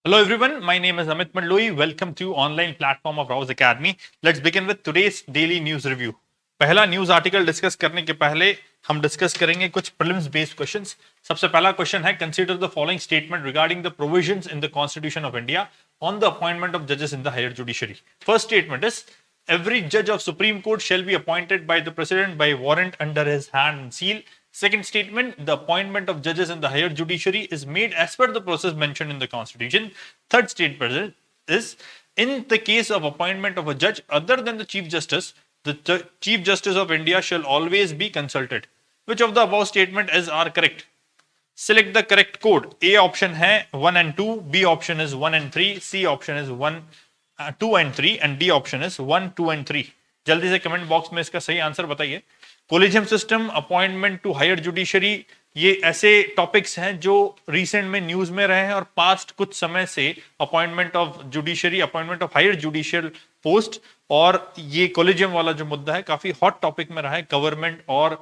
Hello everyone, my name is Amit Mandloi. Welcome to online platform of Rouse Academy. Let's begin with today's daily news review. पहला news article discuss करने के पहले हम discuss करेंगे कुछ prelims based questions. सबसे पहला question है, consider the following statement regarding the provisions in the constitution of India on the appointment of जजेस in the higher judiciary. First statement is every judge of Supreme Court shall be appointed by the President by warrant under his hand and seal. Second statement, the appointment of judges in the higher judiciary is made as per the process mentioned in the Constitution. Third statement is, in the case of appointment of a judge other than the Chief Justice, the Chief Justice of India shall always be consulted. Which of the above statement is are correct? Select the correct code. A option है 1 and 2, B option is 1 and 3, C option is 1 2 and 3 and D option is 1 2 and 3। जल्दी से comment box में इसका सही answer बताइए। Collegium system, appointment to higher judiciary, ये ऐसे topics हैं जो रिसेंट में न्यूज में रहे हैं और पास्ट कुछ समय से appointment of judiciary, appointment of higher judicial post और ये कोलिजियम वाला जो मुद्दा है काफी हॉट टॉपिक में रहा है। गवर्नमेंट और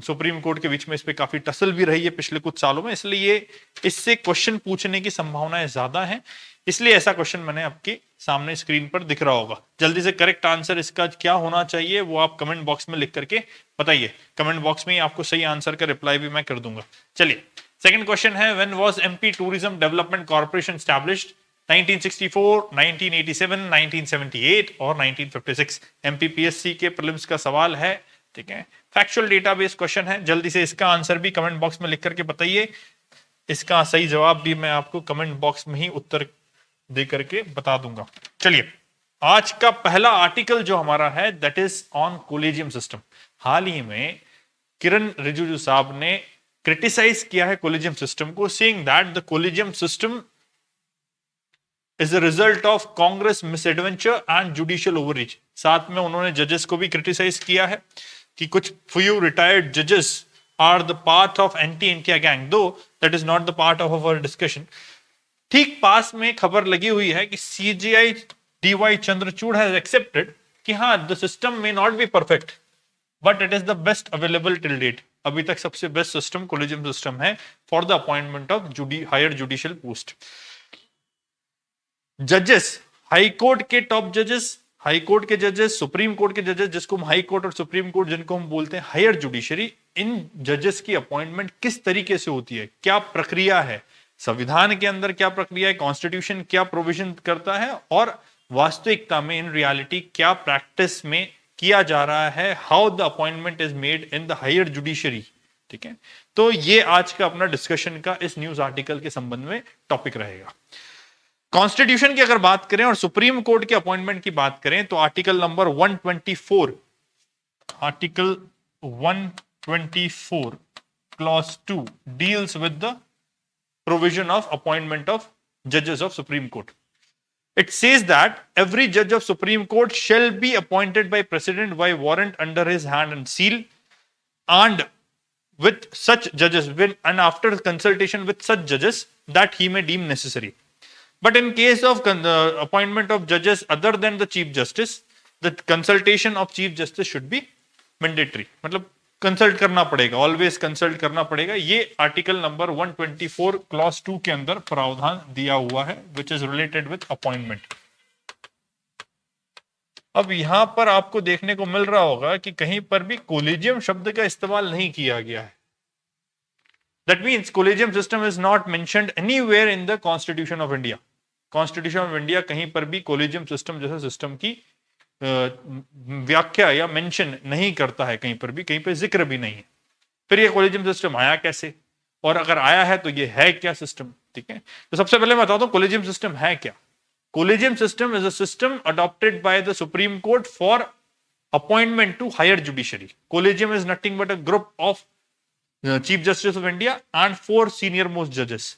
सुप्रीम कोर्ट के बीच में इस पे काफी टसल भी रही है पिछले कुछ सालों में, इसलिए इससे क्वेश्चन पूछने की संभावनाएं ज्यादा हैं, इसलिए ऐसा क्वेश्चन मैंने आपके सामने स्क्रीन पर दिख रहा होगा। जल्दी से करेक्ट आंसर इसका क्या होना चाहिए वो आप कमेंट बॉक्स में लिख करके बताइए। कमेंट बॉक्स में ही आपको सही आंसर का रिप्लाई भी मैं कर दूंगा। चलिए, सेकंड क्वेश्चन है, when was MP tourism development corporation established? 1964, 1987, 1978 और 1956। एमपीपीएससी के प्रीलिम्स का सवाल है, ठीक है, फैक्चुअल डेटाबेस क्वेश्चन है। जल्दी से इसका आंसर भी कमेंट बॉक्स में लिख करके बताइए। इसका सही जवाब भी मैं आपको कमेंट बॉक्स में ही उत्तर दे करके बता दूंगा। चलिए, आज का पहला आर्टिकल जो हमारा है that is on collegium system. हाल ही में किरण रिजिजू साहब ने क्रिटिसाइज किया है कोलेजियम सिस्टम को, saying that the collegium system is the result of Congress misadventure and judicial overreach. साथ में उन्होंने जजेस को भी क्रिटिसाइज किया है कि कुछ फ्यू रिटायर्ड जजेस are the part of anti India gang, though that is not the part of our discussion. ठीक पास में खबर लगी हुई है कि CJI DY Chandrachud has accepted कि हाँ, the system may not be perfect but it is the best available till date. अभी तक सबसे बेस्ट सिस्टम कोलेजियम सिस्टम है for the appointment of higher judicial post. जजेस, हाई कोर्ट के top जजेस, high court के जजेस, सुप्रीम कोर्ट के जजेस, जिसको हम हाई कोर्ट और सुप्रीम कोर्ट जिनको हम बोलते हैं हायर जुडिशरी, इन जजेस की अपॉइंटमेंट किस तरीके से होती है, क्या प्रक्रिया है, संविधान के अंदर क्या प्रक्रिया है, कॉन्स्टिट्यूशन क्या प्रोविजन करता है और वास्तविकता में इन रियलिटी क्या प्रैक्टिस में किया जा रहा है, how the appointment is made in the higher judiciary. ठीक है, तो ये आज का अपना डिस्कशन का इस न्यूज आर्टिकल के संबंध में टॉपिक रहेगा। कॉन्स्टिट्यूशन की अगर बात करें और सुप्रीम कोर्ट के अपॉइंटमेंट की बात करें तो article number 124, article 124 clause 2 deals with the provision of appointment of judges of Supreme Court. It says that every judge of Supreme Court shall be appointed by President by warrant under his hand and seal, and with such judges and after consultation with such judges that he may deem necessary. But in case of appointment of judges other than the Chief Justice, the consultation of Chief Justice should be mandatory. मतलब consult करना पड़ेगा, always consult करना पड़ेगा। ये article number 124 clause 2 के अंदर प्रावधान दिया हुआ है which is related with appointment. अब यहां पर आपको देखने को मिल रहा होगा कि कहीं पर भी कोलिजियम शब्द का इस्तेमाल नहीं किया गया है। That means collegium system is not mentioned anywhere in the constitution of India. Constitution of India कहीं पर भी कोलिजियम सिस्टम जैसे सिस्टम की व्याख्या या मेंशन नहीं करता है, कहीं पर भी, कहीं पर जिक्र भी नहीं है। फिर ये कोलिजियम सिस्टम आया कैसे और अगर आया है तो ये है क्या सिस्टम? ठीक है, तो सबसे पहले मैं बताता हूं कोलिजियम सिस्टम है क्या। Collegium system is a system adopted by the Supreme Court for appointment to higher judiciary. Collegium is nothing but a group of chief justice of India and 4 senior most judges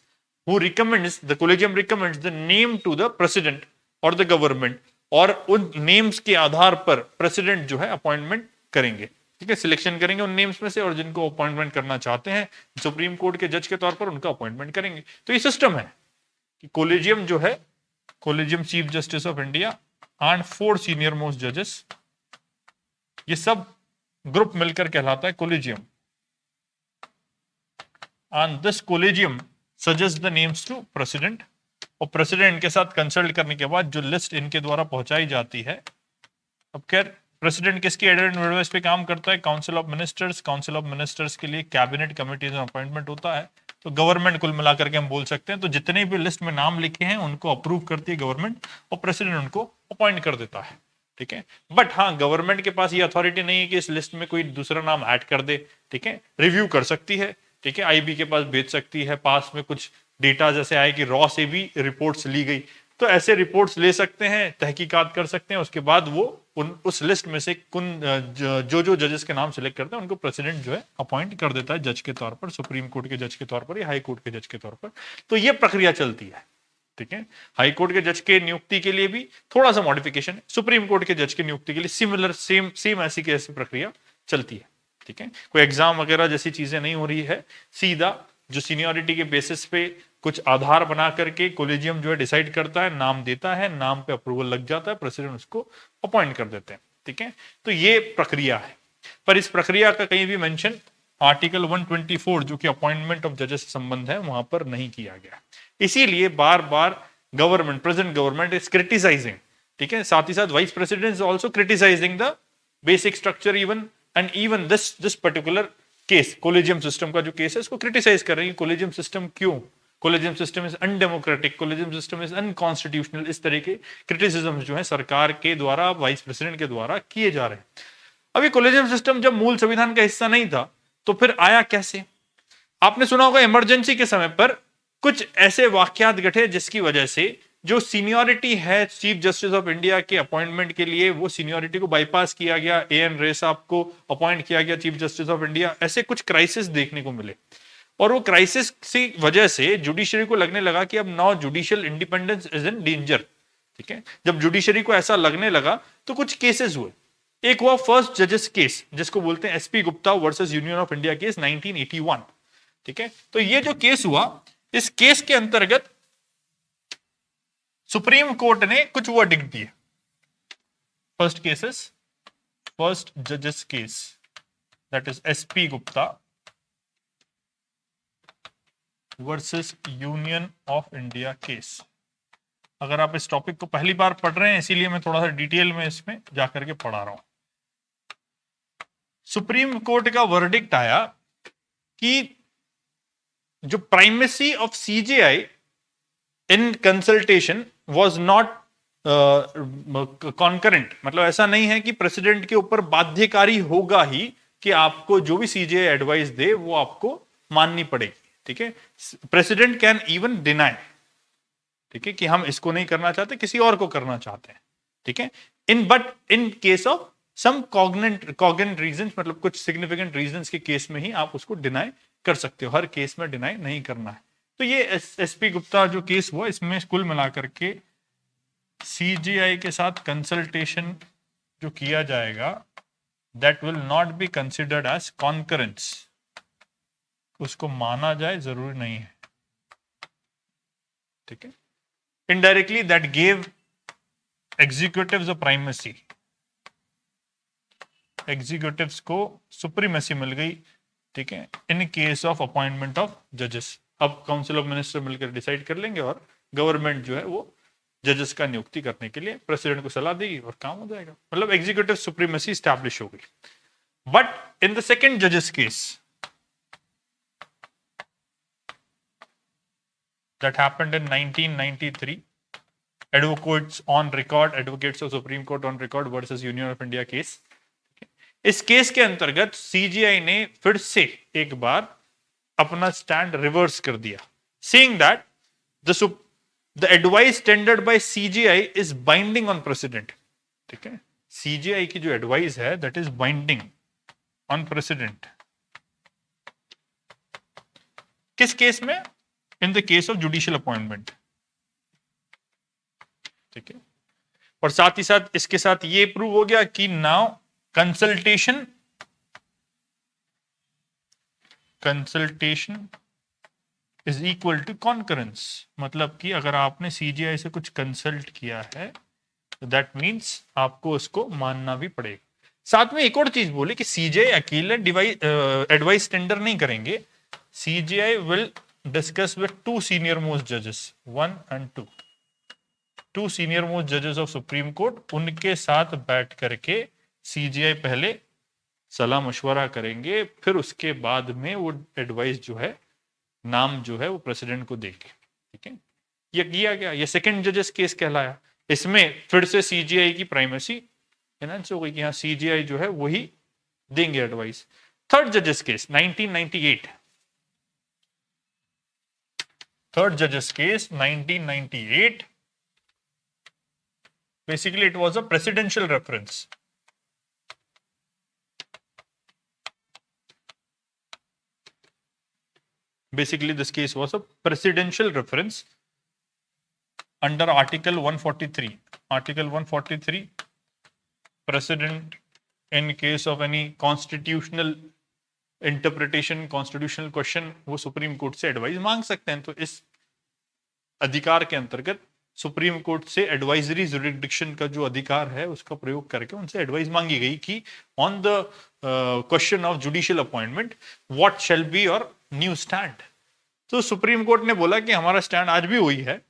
who recommends, the collegium recommends the name to the president or the government, और उन names के आधार पर president जो है appointment करेंगे। ठीक है, selection करेंगे उन नेम्स में से और जिनको अपॉइंटमेंट करना चाहते हैं सुप्रीम कोर्ट के जज के तौर पर उनका अपॉइंटमेंट करेंगे। तो ये सिस्टम है कि कोलेजियम जो है, collegium chief justice of India and 4 senior most जजेस, ये सब ग्रुप मिलकर कहलाता है collegium. And this collegium suggest the names to president और प्रेसिडेंट के साथ कंसल्ट करने के बाद जो लिस्ट इनके द्वारा पहुंचाई जाती है, अब खैर प्रेसिडेंट किसकी एडवाइस पे काम करता है? Council of ministers. Council of ministers के लिए कैबिनेट कमिटीज में अपॉइंटमेंट होता है। तो गवर्नमेंट कुल मिलाकर के हम बोल सकते हैं, तो जितने भी लिस्ट में नाम लिखे हैं उनको अप्रूव करती है गवर्नमेंट और प्रेसिडेंट उनको अपॉइंट कर देता है, ठीक है। बट हाँ, गवर्नमेंट के पास ये अथॉरिटी नहीं है कि इस लिस्ट में कोई दूसरा नाम ऐड कर दे, ठीक है। रिव्यू कर सकती है, ठीक है, आईबी के पास भेज सकती है। पास में कुछ डेटा जैसे आए कि रॉ से भी रिपोर्ट्स ली गई, तो ऐसे रिपोर्ट्स ले सकते हैं, तहकीकात कर सकते हैं। उसके बाद वो उस लिस्ट में से जो जजेस के नाम सिलेक्ट करते हैं उनको प्रेसिडेंट जो है अपॉइंट कर देता है जज के तौर पर, सुप्रीम कोर्ट के जज के तौर पर या हाई कोर्ट के जज के तौर पर। तो ये प्रक्रिया चलती है, ठीक है। हाई कोर्ट के जज के नियुक्ति के लिए भी थोड़ा सा मॉडिफिकेशन है, सुप्रीम कोर्ट के जज की नियुक्ति के लिए सिमिलर सेम ऐसी की ऐसी प्रक्रिया चलती है, ठीक है। कोई एग्जाम वगैरह जैसी चीजें नहीं हो रही है, सीधा जो सीनियरिटी के बेसिस पे कुछ आधार बना करके कोलेजियम जो है डिसाइड करता है, नाम देता है, नाम पे अप्रूवल लग जाता है, प्रेसिडेंट उसको अपॉइंट कर देते हैं, ठीक है। तो ये प्रक्रिया है, पर इस प्रक्रिया का कहीं भी मेंशन आर्टिकल 124 जो कि अपॉइंटमेंट ऑफ जजेस से संबंध है वहां पर नहीं किया गया। इसीलिए बार बार प्रेजेंट गवर्नमेंट इज क्रिटिसाइजिंग, ठीक है। साथ ही साथ vice president is also criticising the basic structure even this particular case, collegium system का जो केस है इसको क्रिटिसाइज कर रही है। कोलेजियम सिस्टम क्यों? Collegium system is undemocratic, collegium system is unconstitutional, इस तरह के क्रिटिसिज्म जो है सरकार के द्वारा, वाइस प्रेसिडेंट के द्वारा किए जा रहे हैं। अभी कोलेजियम सिस्टम जब मूल संविधान का हिस्सा नहीं था तो फिर आया कैसे? आपने सुना होगा इमरजेंसी के समय पर कुछ ऐसे वाकयात घटे जिसकी वजह से जो सीनियरिटी है चीफ जस्टिस ऑफ इंडिया के अपॉइंटमेंट के लिए, वो सीनियरिटी को बाईपास किया गया। एएन रे साहब को अपॉइंट किया गया चीफ जस्टिस ऑफ इंडिया। ऐसे कुछ क्राइसिस देखने को मिले और वो क्राइसिस की वजह से जुडिशरी को लगने लगा कि अब now judicial independence is in danger, ठीक है। जब जुडिशरी को ऐसा लगने लगा तो कुछ केसेस हुए। एक हुआ फर्स्ट जजेस केस, जिसको बोलते हैं SP Gupta versus union of India case 1981, ठीक है। तो ये जो केस हुआ, इस केस के अंतर्गत सुप्रीम कोर्ट ने कुछ वर्डिक्ट दिए। फर्स्ट जजेस case, that is SP Gupta versus union of India case. अगर आप इस टॉपिक को पहली बार पढ़ रहे हैं इसीलिए मैं थोड़ा सा डिटेल में इसमें जाकर के पढ़ा रहा हूं। सुप्रीम कोर्ट का वर्डिक्ट आया कि जो primacy of CJI in consultation was not concurrent, मतलब ऐसा नहीं है कि प्रेसिडेंट के ऊपर बाध्यकारी होगा ही कि आपको जो भी सीजेआई एडवाइस दे वो आपको माननी पड़ेगी, ठीक है। प्रेसिडेंट कैन इवन डिनाई, ठीक है, कि हम इसको नहीं करना चाहते, किसी और को करना चाहते हैं, ठीक है। In case of some cogent reasons, मतलब कुछ सिग्निफिकेंट रीजंस के केस में ही आप उसको डिनाई कर सकते हो, हर केस में डिनाई नहीं करना है। तो ये एसपी गुप्ता जो केस हुआ, इसमें कुल मिलाकर के सीजीआई के साथ कंसल्टेशन जो किया जाएगा that will not be considered as concurrence, उसको माना जाए जरूरी नहीं है, ठीक है। Indirectly that gave executives a primacy, executives को सुप्रीमेसी मिल गई, ठीक है, in case of appointment of जजेस। अब काउंसिल ऑफ मिनिस्टर मिलकर डिसाइड कर लेंगे और गवर्नमेंट जो है वो जजेस का नियुक्ति करने के लिए प्रेसिडेंट को सलाह देगी और काम हो जाएगा, मतलब एग्जीक्यूटिव सुप्रीमेसी स्टैब्लिश हो गई। बट इन द सेकेंड जजेस case that happened in 1993, advocates of Supreme Court on record versus Union of India case, इस केस के अंतर्गत सीजीआई ने फिर से एक बार अपना स्टैंड रिवर्स कर दिया, saying that the advice tendered by CGI is binding on precedent, ठीक है। सीजीआई की जो एडवाइस है that is binding on president, किस केस में? In the case of judicial appointment, ठीक है। और साथ ही साथ इसके साथ ये प्रूव हो गया कि now consultation is equal to concurrence, मतलब कि अगर आपने सीजीआई से कुछ कंसल्ट किया है तो दैट मींस आपको उसको मानना भी पड़ेगा। साथ में एक और चीज बोली कि सीजीआई अकेले एडवाइस टेंडर नहीं करेंगे, CGI will discuss with two senior most जजेस 1 and 2, टू सीनियर मोस्ट जजेस ऑफ सुप्रीम कोर्ट, उनके साथ बैठ करके सीजीआई पहले सलाह मशवरा करेंगे, फिर उसके बाद में वो एडवाइस जो है, नाम जो है वो प्रेसिडेंट को देंगे। ठीक है, ये किया गया, ये सेकंड जजेस केस कहलाया। इसमें फिर से सीजीआई की प्राइमेसी एनहांस हो गई कि हाँ सीजीआई जो है वही देंगे एडवाइस। थर्ड जजेस केस 1998, थर्ड जजेस case 1998, basically it was a presidential reference. Basically this case was a presidential reference under article 143, article 143, president in case of any constitutional interpretation, constitutional question, वो supreme court से advice मांग सकते हैं। तो इस अधिकार के अंतर्गत सुप्रीम कोर्ट से एडवाइजरी जुरिडिक्शन का जो अधिकार है उसका प्रयोग करके उनसे एडवाइस मांगी गई कि on the question of judicial appointment what shall be your new stand. तो सुप्रीम कोर्ट ने बोला कि हमारा स्टैंड आज भी वही है,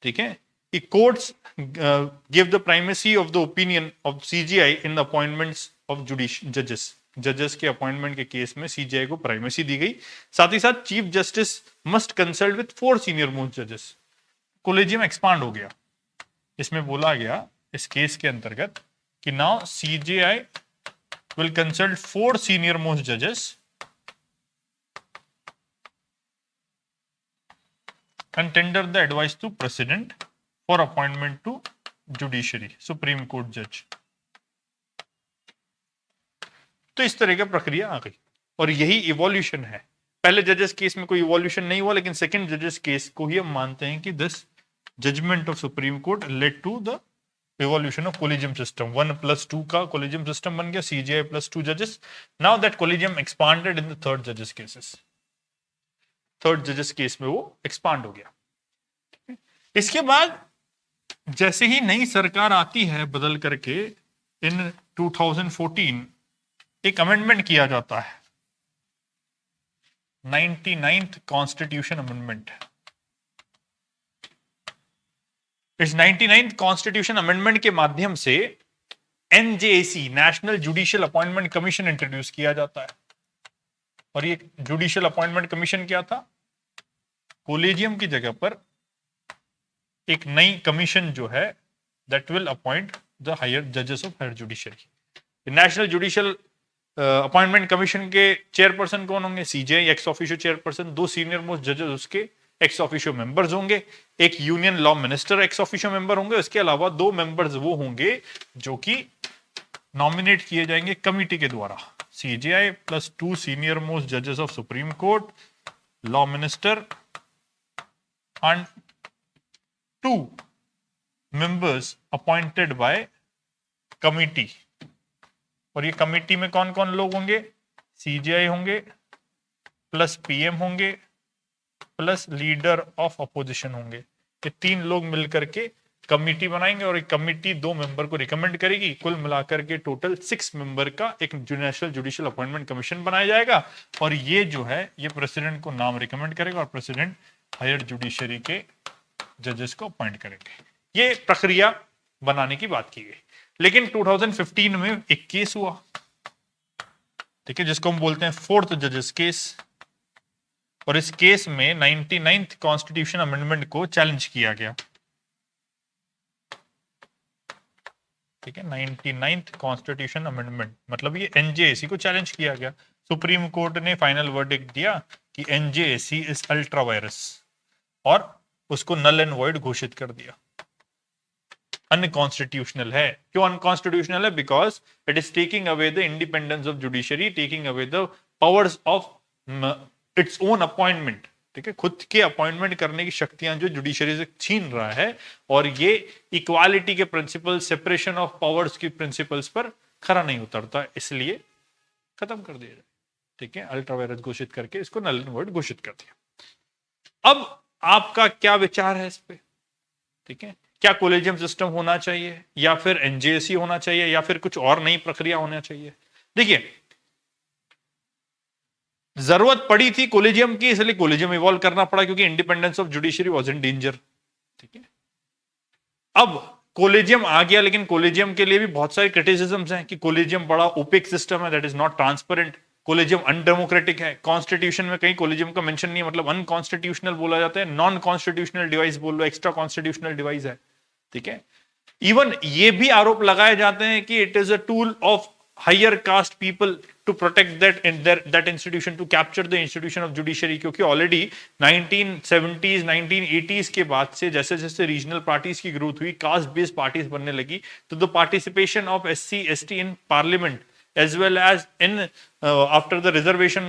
ठीक है, कि courts give the primacy of the opinion of CGI in the appointments of जजेस, जजेस के अपॉइंटमेंट के केस में सीजीआई को प्राइमेसी दी गई। साथ ही साथ chief justice must consult with 4 senior most जजेस, कोलेजियम एक्सपांड हो गया। इसमें बोला गया इस केस के अंतर्गत कि now CGI will consult 4 senior most जजेस and tender the advice to president for appointment to judiciary, supreme court judge। तो इस तरह की प्रक्रिया आ गई और यही इवोल्यूशन है। पहले जजेस केस में कोई इवोल्यूशन नहीं हुआ, लेकिन सेकंड जजेस केस को ही हम मानते हैं कि this judgement of Supreme Court led to the evolution of collegium system. 1+2 का कोलिजियम सिस्टम बन गया, सीजीआई प्लस 2 जजेस। Now that collegium expanded in the third जजेस केसेस, थर्ड जजेस केस में वो एक्सपांड हो गया। इसके बाद जैसे ही नई सरकार आती है बदल करके इन 2014 एक अमेंडमेंट किया जाता है, 99th कॉन्स्टिट्यूशन अमेंडमेंट। इस 99th कॉन्स्टिट्यूशन अमेंडमेंट के माध्यम से NJAC, national judicial appointment commission introduce किया जाता है। और ये जुडिशियल अपॉइंटमेंट कमीशन क्या था? कोलेजियम की जगह पर एक नई कमीशन जो है that will appoint the higher जजेस of higher judiciary. National judicial appointment commission के चेयरपर्सन कौन होंगे? CJI ex officio chairperson, 2 senior most जजेस उसके एक्स ऑफिशियो मेंबर्स होंगे, एक union law minister ex officio member होंगे, उसके अलावा 2 मेंबर्स वो होंगे जो कि नॉमिनेट किए जाएंगे कमिटी के द्वारा। सीजेआई प्लस 2 सीनियर मोस्ट जजेस of Supreme court, law minister and 2 members appointed by committee. और ये कमिटी में कौन कौन लोग होंगे? सीजीआई होंगे प्लस पीएम होंगे प्लस लीडर ऑफ अपोजिशन होंगे। ये 3 लोग मिलकर के कमिटी बनाएंगे और एक कमिटी 2 मेंबर को रिकमेंड करेगी। कुल मिलाकर के टोटल 6 मेंबर का एक नेशनल जुडिशियल अपॉइंटमेंट कमीशन बनाया जाएगा और ये जो है ये प्रेसिडेंट को नाम रिकमेंड करेगा और प्रेसिडेंट हायर जुडिशरी के जजेस को अपॉइंट करेंगे। ये प्रक्रिया बनाने की बात की गई। लेकिन 2015 में एक केस हुआ, ठीक है, जिसको हम बोलते हैं 4th जजेस केस। और इस केस में 99th कॉन्स्टिट्यूशन अमेंडमेंट को चैलेंज किया गया। ठीक है, 99th कॉन्स्टिट्यूशन अमेंडमेंट मतलब ये एनजेएसी को चैलेंज किया गया। सुप्रीम कोर्ट ने फाइनल वर्डिक्ट दिया कि एनजेएसी इज अल्ट्रा वायरस और उसको नल एंड वॉइड घोषित कर दिया, अनकॉन्स्टिट्यूशनल है। क्यों अनकॉन्स्टिट्यूशनल है? Because it is taking away the independence of judiciary, taking away the powers of its own appointment. ठीक है, खुद के अपॉइंटमेंट करने की शक्तियां जो जुडिशरी से छीन रहा है और ये इक्वालिटी के प्रिंसिपल, सेपरेशन ऑफ पावर्स की प्रिंसिपल्स पर खरा नहीं उतरता, इसलिए खत्म कर दिया जाए। ठीक है, अल्ट्रा वायरस घोषित करके इसको नल एंड वॉइड घोषित कर दिया। अब आपका क्या विचार है इस पे? ठीक है, क्या कोलेजियम सिस्टम होना चाहिए या फिर एनजेएसी होना चाहिए या फिर कुछ और नई प्रक्रिया होना चाहिए? देखिए, जरूरत पड़ी थी कोलिजियम की, इसलिए कोलिजियम इवॉल्व करना पड़ा, क्योंकि independence of judiciary was in danger. ठीक है, अब कोलिजियम आ गया, लेकिन कोलिजियम के लिए भी बहुत सारे क्रिटिसिज्म्स हैं कि कोलिजियम बड़ा ओपेक सिस्टम है, that is not transparent, collegium undemocratic है, कॉन्स्टिट्यूशन में कहीं कोलिजियम का मेंशन नहीं है, मतलब अनकॉन्स्टिट्यूशनल बोला जाता है, नॉन कॉन्स्टिट्यूशनल डिवाइस बोल लो, एक्स्ट्रा कॉन्स्टिट्यूशनल डिवाइस है। ठीक है, इवन ये भी आरोप लगाए जाते हैं कि it is a tool of higher caste people to protect that institution, to capture the institution of judiciary, क्योंकि ऑलरेडी 1970s 1980s के बाद से जैसे जैसे रीजनल पार्टीज की ग्रोथ हुई, कास्ट बेस्ड पार्टीज बनने लगी, तो the participation of SC ST in parliament as well as in after the reservation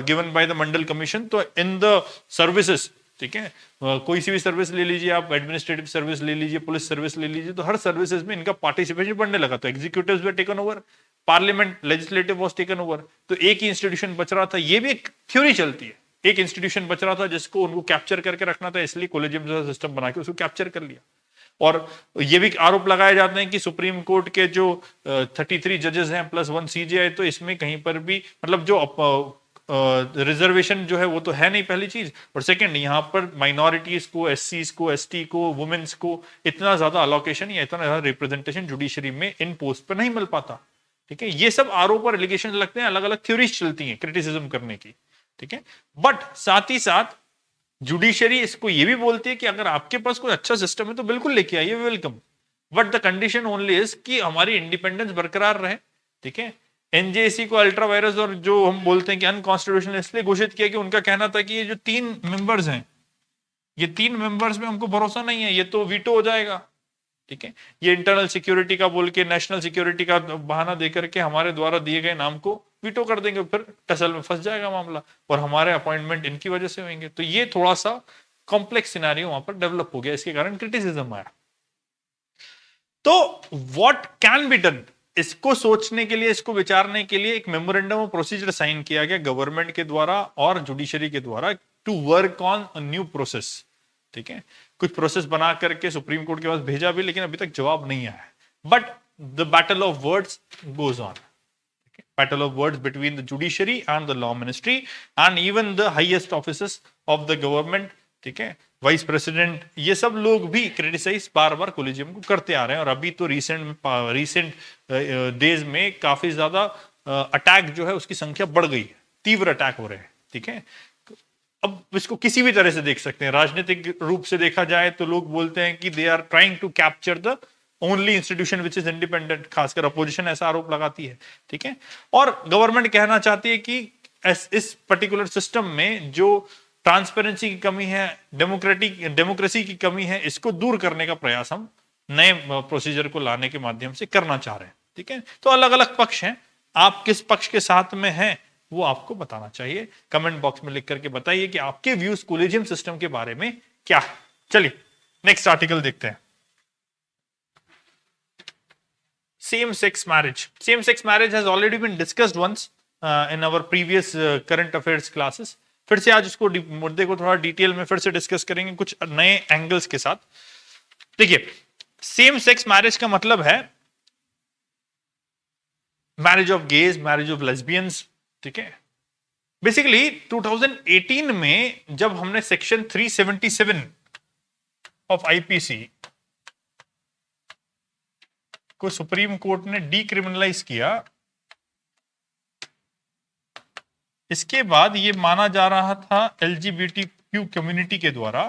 given by the Mandal Commission, तो in the services, ठीक है, कोई सी भी सर्विस ले लीजिए आप, एडमिनिस्ट्रेटिव सर्विस ले लीजिए, पुलिस सर्विस ले लीजिए, तो हर सर्विसेज में इनका पार्टिसिपेशन बढ़ने लगा, तो executives were taken over, parliament legislative was taken over, तो एक ही इंस्टीट्यूशन बच रहा था। ये भी एक थ्योरी चलती है, एक इंस्टीट्यूशन बच रहा था जिसको उनको कैप्चर करके रखना था, इसलिए कोलेजियम जैसा सिस्टम बना के उसको कैप्चर कर लिया। और ये भी आरोप लगाए जाते हैं कि सुप्रीम कोर्ट के जो 33 जजेस हैं प्लस 1 CJI, तो इसमें कहीं पर भी मतलब जो रिजर्वेशन जो है वो तो है नहीं, पहली चीज, और सेकंड यहाँ पर माइनॉरिटीज को, SCs को, ST को, वुमेन्स को इतना ज्यादा अलोकेशन या इतना ज्यादा रिप्रेजेंटेशन जुडिशरी में इन पोस्ट पर नहीं मिल पाता। ठीक है, ये सब आरोप और एलिगेशन लगते हैं, अलग अलग थ्योरीज चलती हैं क्रिटिसिज्म करने की। ठीक है, बट साथ ही साथ जुडिशरी इसको ये भी बोलती है कि अगर आपके पास कोई अच्छा सिस्टम है तो बिल्कुल लेके आइए, welcome, but the condition only is कि हमारी इंडिपेंडेंस बरकरार रहे। ठीक है, NJC को अल्ट्रा वायरस और जो हम बोलते हैं कि अनकॉन्स्टिट्यूशनल इसलिए घोषित किया कि उनका कहना था कि ये जो 3 मेंबर्स हैं, ये 3 मेंबर्स में हमको भरोसा नहीं है, ये तो वीटो हो जाएगा। ठीक है, ये इंटरनल सिक्योरिटी का बोल के, नेशनल सिक्योरिटी का बहाना देकर के हमारे द्वारा दिए गए नाम को वीटो कर देंगे, फिर टसल में फंस जाएगा मामला और हमारे अपॉइंटमेंट इनकी वजह से होंगे। तो ये थोड़ा सा कॉम्प्लेक्स सिनेरियो वहां पर डेवलप हो गया, इसके कारण क्रिटिसिज्म आया। तो व्हाट कैन बी डन, इसको सोचने के लिए, इसको विचारने के लिए एक मेमोरेंडम ऑफ प्रोसीजर साइन किया गया गवर्नमेंट के द्वारा और जुडिशरी के द्वारा to work on a new process. ठीक है, कुछ प्रोसेस बना करके सुप्रीम कोर्ट के पास भेजा भी, लेकिन अभी तक जवाब नहीं आया, but the battle of words goes on, battle of words between the judiciary and the law ministry and even the highest offices of the government। ठीक है, वाइस प्रेसिडेंट, ये सब लोग भी क्रिटिसाइज बार बार कोलिजियम को करते आ रहे हैं, और अभी तो रीसेंट डेज में काफी ज्यादा अटैक जो है उसकी संख्या बढ़ गई है, तीव्र अटैक हो रहे हैं। ठीक है, अब इसको किसी भी तरह से देख सकते हैं, राजनीतिक रूप से देखा जाए तो लोग बोलते हैं कि they are trying to capture the only institution which is independent, खासकर अपोजिशन ऐसा आरोप लगाती है। ठीक है, और गवर्नमेंट कहना चाहती है कि इस पर्टिकुलर सिस्टम में जो ट्रांसपेरेंसी की कमी है, डेमोक्रेसी की कमी है, इसको दूर करने का प्रयास हम नए प्रोसीजर को लाने के माध्यम से करना चाह रहे हैं। ठीक है, तो अलग अलग पक्ष हैं, आप किस पक्ष के साथ में हैं वो आपको बताना चाहिए, कमेंट बॉक्स में लिख करके बताइए कि आपके व्यूज कोलेजियम सिस्टम के बारे में क्या है। चलिए नेक्स्ट आर्टिकल देखते हैं। Same-sex marriage. Same-sex marriage has already been discussed once in our previous current affairs classes. फिर से आज इसको मुद्दे को थोड़ा डिटेल में फिर से डिस्कस करेंगे कुछ नए एंगल्स के साथ। देखिए, सेम सेक्स मैरिज का मतलब है marriage of gauge, marriage of lesbians. ठीक है, बेसिकली 2018 में जब हमने सेक्शन 377 ऑफ IPC को सुप्रीम कोर्ट ने डीक्रिमिनलाइज किया, इसके बाद ये माना जा रहा था LGBTQ कम्युनिटी के द्वारा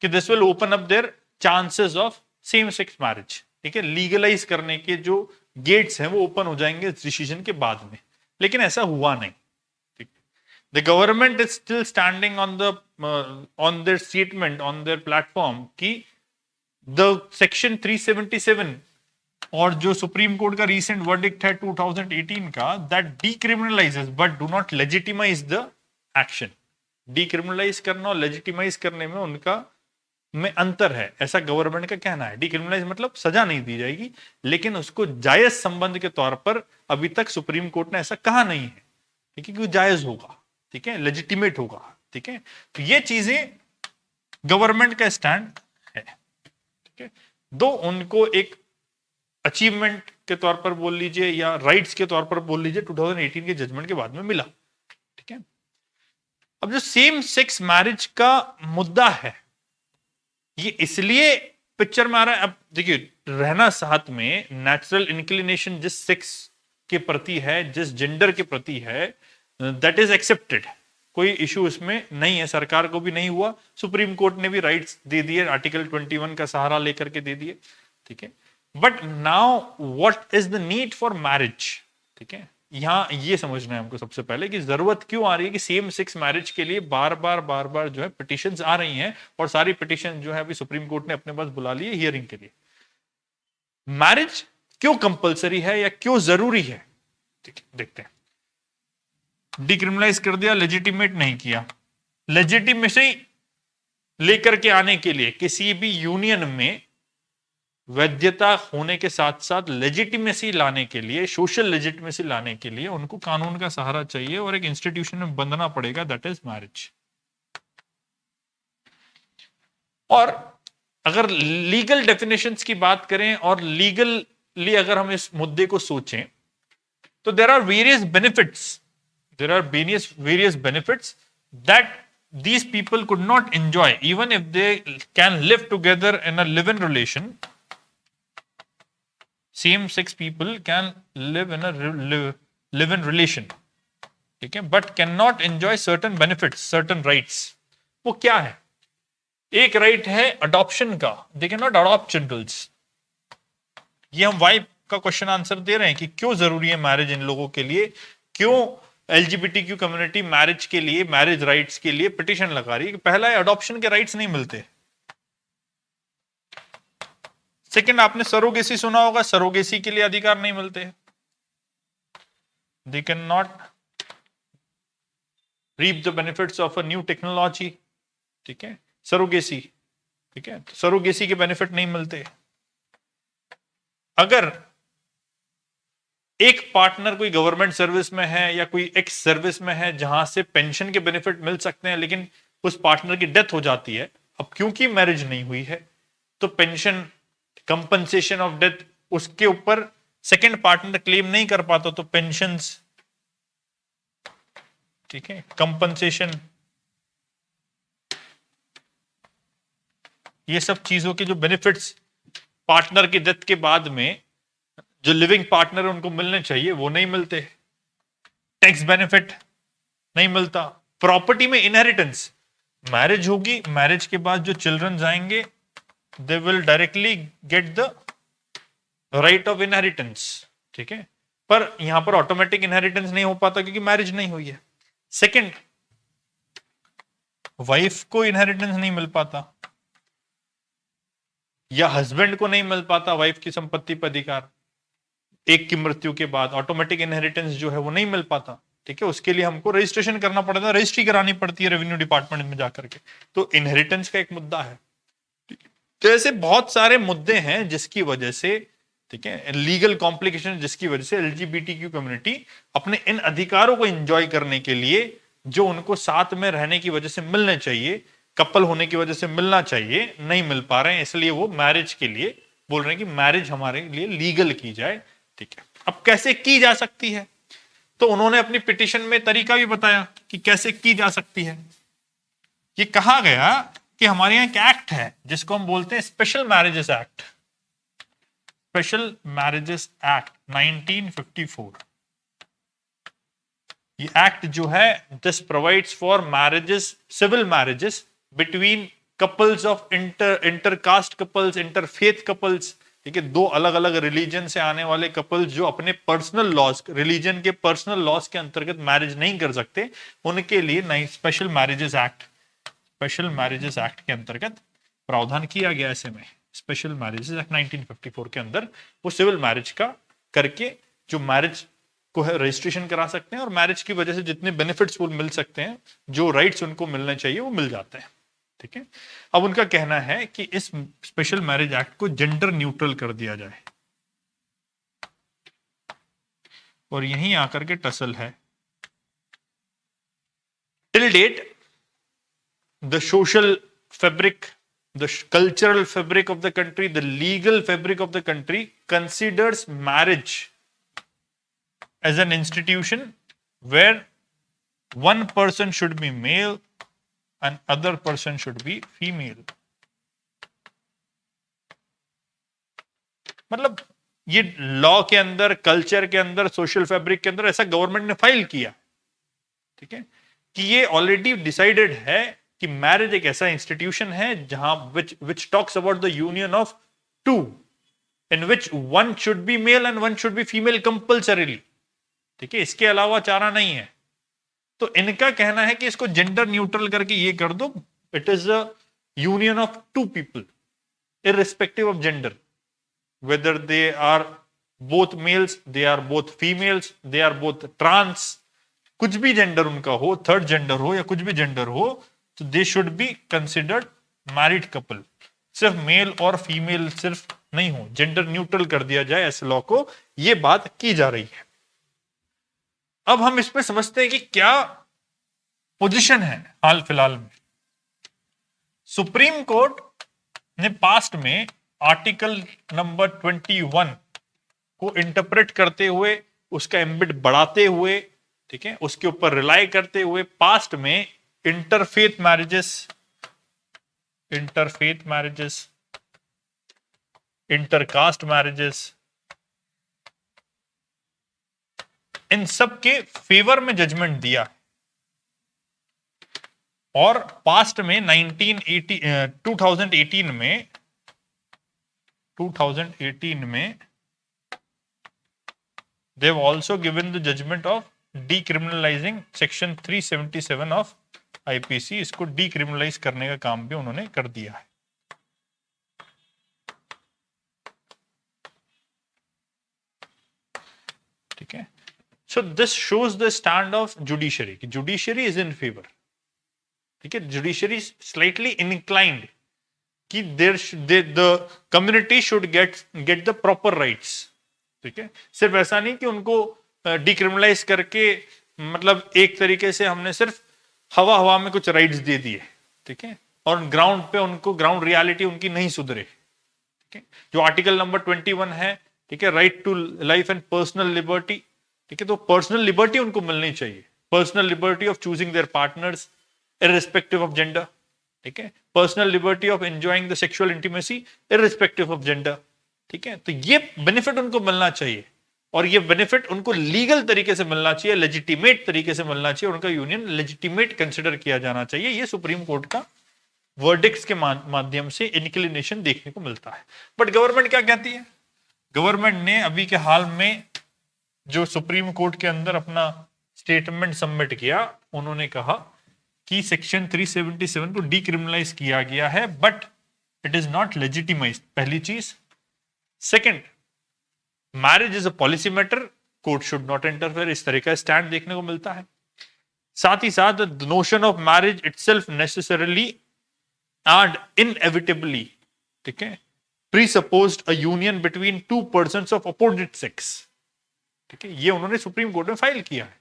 कि this will open up their chances of same sex marriage. ठीक है, लीगलाइज करने के जो गेट्स हैं वो ओपन हो जाएंगे इस डिसीजन के बाद में, लेकिन ऐसा हुआ नहीं। The government is still standing on their statement, on their platform कि the section 377 और जो सुप्रीम कोर्ट का recent verdict है 2018 का, that decriminalizes but do not legitimize the action। decriminalize करना और legitimize करने में उनका में अंतर है, ऐसा गवर्नमेंट का कहना है। डिक्रिमिनलाइज मतलब सजा नहीं दी जाएगी, लेकिन उसको जायज संबंध के तौर पर अभी तक सुप्रीम कोर्ट ने ऐसा कहा नहीं है। ठीक है, क्योंकि जायज होगा, ठीक है, लेजिटिमेट होगा। ठीक है, तो ये चीजें गवर्नमेंट का स्टैंड है। ठीक है, दो उनको एक अचीवमेंट के तौर पर बोल लीजिए या राइट्स के तौर पर बोल लीजिए 2018 के जजमेंट के बाद में मिला। ठीक है, अब जो सेम सेक्स मैरिज का मुद्दा है ये इसलिए पिक्चर में आ रहा है। अब देखिए, रहना साथ में, नेचुरल इंक्लिनेशन जिस सेक्स के प्रति है, जिस जेंडर के प्रति है, दैट इज एक्सेप्टेड, कोई इशू इसमें नहीं है, सरकार को भी नहीं हुआ, सुप्रीम कोर्ट ने भी राइट्स दे दिए, आर्टिकल 21 का सहारा लेकर के दे दिए। ठीक है, but now what is the need for marriage? ठीक है, यहां ये समझना है हमको सबसे पहले कि जरूरत क्यों आ रही है कि सेम सेक्स मैरिज के लिए बार बार जो है पिटिशंस आ रही हैं, और सारी पिटिशन जो है अभी सुप्रीम कोर्ट ने अपने पास बुला ली है हियरिंग के लिए। मैरिज क्यों कंपलसरी है या क्यों जरूरी है? ठीक है, देखते हैं। डिक्रिमिनलाइज कर दिया, लेजिटिमेट नहीं किया। लेजिटिमेसी लेकर के आने के लिए किसी भी यूनियन में वैधता होने के साथ साथ लेजिटिमेसी लाने के लिए, सोशल लेजिटिमेसी लाने के लिए उनको कानून का सहारा चाहिए और एक इंस्टीट्यूशन में बंधना पड़ेगा, दैट इज मैरिज। और अगर लीगल डेफिनेशंस की बात करें और लीगली अगर हम इस मुद्दे को सोचें तो there are various benefits that these people could not enjoy even if they can live together in a live-in relation. Same sex people can live in a live-in relation, ठीक है, but cannot enjoy certain benefits, certain rights. वो क्या है? एक right है adoption का, they can not adopt childrens. ये हम वाई का क्वेश्चन आंसर दे रहे हैं कि क्यों जरूरी है मैरिज इन लोगों के लिए, क्यों एलजीबीटीक्यू कम्युनिटी मैरिज के लिए, मैरिज राइट्स के लिए पिटिशन लगा रही है। पहला है अडॉप्शन के राइट्स नहीं मिलते। सेकंड, आपने सरोगेसी सुना होगा, सरोगेसी के लिए अधिकार नहीं मिलते, they can not reap the benefits of a new technology. ठीक है, सरोगेसी, ठीक है, सरोगेसी के बेनिफिट नहीं मिलते। अगर एक पार्टनर कोई गवर्नमेंट सर्विस में है या कोई एक्स सर्विस में है जहां से पेंशन के बेनिफिट मिल सकते हैं, लेकिन उस पार्टनर की डेथ हो जाती है, अब क्योंकि मैरिज नहीं हुई है तो पेंशन, कंपनसेशन ऑफ डेथ उसके ऊपर सेकंड पार्टनर क्लेम नहीं कर पाता, तो पेंशंस, ठीक है, कंपनसेशन, ये सब चीजों के जो बेनिफिट्स पार्टनर की डेथ के बाद में जो लिविंग पार्टनर उनको मिलने चाहिए वो नहीं मिलते। टैक्स बेनिफिट नहीं मिलता। प्रॉपर्टी में इनहेरिटेंस, मैरिज होगी, मैरिज के बाद जो चिल्ड्रन आएंगे they will directly get the right of inheritance. ठीक है, पर यहां पर ऑटोमेटिक इनहेरिटेंस नहीं हो पाता क्योंकि मैरिज नहीं हुई है। सेकंड, वाइफ को इनहेरिटेंस नहीं मिल पाता या हस्बैंड को नहीं मिल पाता वाइफ की संपत्ति पर अधिकार, एक की मृत्यु के बाद ऑटोमेटिक इनहेरिटेंस जो है वो नहीं मिल पाता। ठीक है, उसके लिए हमको रजिस्ट्रेशन करना पड़ता है, रजिस्ट्री करानी पड़ती है रेवेन्यू डिपार्टमेंट में जाकर के, तो इनहेरिटेंस का एक मुद्दा है। तो ऐसे बहुत सारे मुद्दे हैं जिसकी वजह से, ठीक है, लीगल कॉम्प्लिकेशन जिसकी वजह से एलजीबीटीक्यू कम्युनिटी अपने इन अधिकारों को एंजॉय करने के लिए जो उनको साथ में रहने की वजह से मिलने चाहिए, कपल होने की वजह से मिलना चाहिए, नहीं मिल पा रहे हैं, इसलिए वो मैरिज के लिए बोल रहे हैं कि मैरिज हमारे लिए लीगल की जाए। ठीक है, अब कैसे की जा सकती है, तो उन्होंने अपनी पिटीशन में तरीका भी बताया कि कैसे की जा सकती है। ये कहा गया कि हमारे यहाँ एक एक्ट है जिसको हम बोलते हैं special marriages act, special marriages act 1954। ये एक्ट जो है this provides for marriages, civil marriages between couples of intercaste couples, interfaith couples. ठीक है, दो अलग अलग रिलीजन से आने वाले कपल्स जो अपने पर्सनल लॉज, रिलीजन के पर्सनल लॉज के अंतर्गत मैरिज नहीं कर सकते, उनके लिए special marriages act, special marriages act के अंतर्गत प्रावधान किया गया। ऐसे में स्पेशल मैरिजेस एक्ट 1954 के अंदर वो सिविल मैरिज का करके जो मैरिज को है रजिस्ट्रेशन करा सकते हैं और मैरिज की वजह से जितने बेनिफिट्स वो मिल सकते हैं, जो राइट्स उनको मिलने चाहिए वो मिल जाते हैं। ठीक है, अब उनका कहना है कि इस स्पेशल मैरिज एक्ट को जेंडर न्यूट्रल कर दिया जाए, और यहीं आकर के टसल है। Till date the social fabric, the cultural fabric of the country, the legal fabric of the country considers marriage as an institution where one person should be male and other person should be female. मतलब ये law के अंदर, culture के अंदर, social fabric के अंदर ऐसा government ने फाइल किया, ठीक है, कि ये ऑलरेडी डिसाइडेड है कि मैरिज एक ऐसा इंस्टीट्यूशन है जहां which talks about the union of two in which one should be male and one should be female compulsorily, ठीक है, इसके अलावा चारा नहीं है। तो इनका कहना है कि इसको जेंडर न्यूट्रल करके ये कर दो, it is a union of two people irrespective of gender, whether they are both males, they are both females, they are both trans, कुछ भी जेंडर उनका हो, थर्ड जेंडर हो या कुछ भी जेंडर हो, तो they should be considered married couple. सिर्फ मेल और फीमेल सिर्फ नहीं हो, जेंडर न्यूट्रल कर दिया जाए ऐसे लॉ को, ये बात की जा रही है। अब हम इसमें समझते हैं कि क्या पोजीशन है हाल फिलहाल में। सुप्रीम कोर्ट ने पास्ट में आर्टिकल नंबर 21 को इंटरप्रेट करते हुए, उसका एम्बिट बढ़ाते हुए, ठीक है, उसके ऊपर रिलाई करते हुए पास्ट में इंटरफेथ मैरिजेस, इंटरकास्ट मैरिजेस, इन सब के फेवर में जजमेंट दिया। और पास्ट में 2018 में they have also given the judgment of decriminalizing section 377 of IPC, इसको डीक्रिमिनलाइज करने का काम भी उन्होंने कर दिया है। ठीक है, so this shows the stand of judiciary, judiciary is in favour, ठीक है, जुडिशरी स्लाइटली इनक्लाइंड कि the community should get the proper rights, ठीक है, सिर्फ ऐसा नहीं कि उनको डिक्रिमिनलाइज करके मतलब एक तरीके से हमने सिर्फ हवा में कुछ राइट्स दे दिए, ठीक है, और ग्राउंड पे उनको ग्राउंड रियलिटी उनकी नहीं सुधरे, ठीक है, जो आर्टिकल नंबर 21 है, ठीक है, right to life and personal liberty, ठीक है, तो पर्सनल लिबर्टी उनको मिलनी चाहिए, personal liberty of choosing their partners irrespective of gender, ठीक है, personal liberty of enjoying the sexual intimacy irrespective of gender, ठीक है, तो ये बेनिफिट उनको मिलना चाहिए और ये बेनिफिट उनको लीगल तरीके से मिलना चाहिए, लेजिटिमेट तरीके से मिलना चाहिए, उनका यूनियन लेजिटिमेट कंसिडर किया जाना चाहिए। ये सुप्रीम कोर्ट का वर्डिक्ट्स के माध्यम से इंक्लिनेशन देखने को मिलता है। बट गवर्नमेंट क्या कहती है? गवर्नमेंट ने अभी के हाल में जो सुप्रीम कोर्ट के अंदर अपना स्टेटमेंट सबमिट किया, उन्होंने कहा कि सेक्शन 377 को डीक्रिमिनलाइज किया गया है but it is not legitimised, पहली चीज। Second, marriage is a policy matter, court should not interfere, इस तरह का स्टैंड देखने को मिलता है। साथ ही साथ the notion of marriage itself necessarily and inevitably, ठीक है, presupposed a union between two persons of opposite sex, ठीक है, ये उन्होंने सुप्रीम कोर्ट में फाइल किया है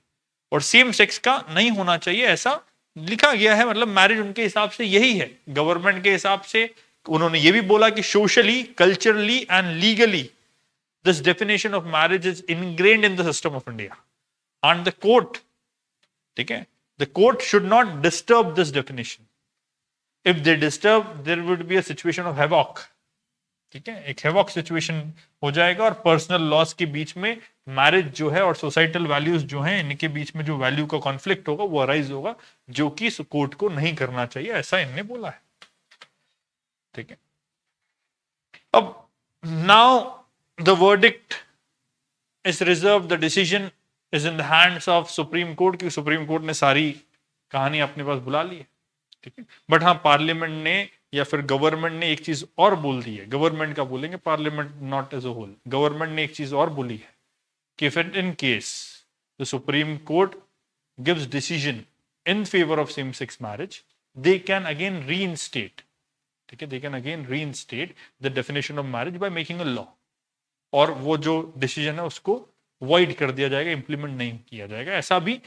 और सेम सेक्स का नहीं होना चाहिए ऐसा लिखा गया है। मतलब मैरिज उनके हिसाब से यही है, गवर्नमेंट के हिसाब से उन्होंने ये भी बोला कि socially, culturally and legally this definition of marriage is ingrained in the system of India and the court, ठीक है, the court should not disturb this definition. If they disturb there would be a situation of havoc, ठीक है, एक havoc situation हो जाएगा और personal loss के बीच में मैरिज जो है और सोसाइटल वैल्यूज जो हैं, इनके बीच में जो वैल्यू का कॉन्फ्लिक्ट होगा वो अराइज होगा, जो कि कोर्ट को नहीं करना चाहिए, ऐसा इन्होंने बोला है। ठीक है, अब now the verdict is reserve, the decision is in the hands of Supreme court, क्योंकि सुप्रीम कोर्ट ने सारी कहानी अपने पास बुला ली है, ठीक है। बट हाँ, पार्लियामेंट ने या फिर गवर्नमेंट ने एक चीज और बोल दी है, गवर्नमेंट का बोलेंगे, parliament not as a whole, government ने एक चीज और बोली है कि if in case the Supreme Court gives decision in favor of same-sex marriage, they can again reinstate, ठीक है, they can again reinstate the definition of marriage by making a law, और वो जो डिसीजन है उसको void कर दिया जाएगा, इंप्लीमेंट नहीं किया जाएगा। ऐसा भी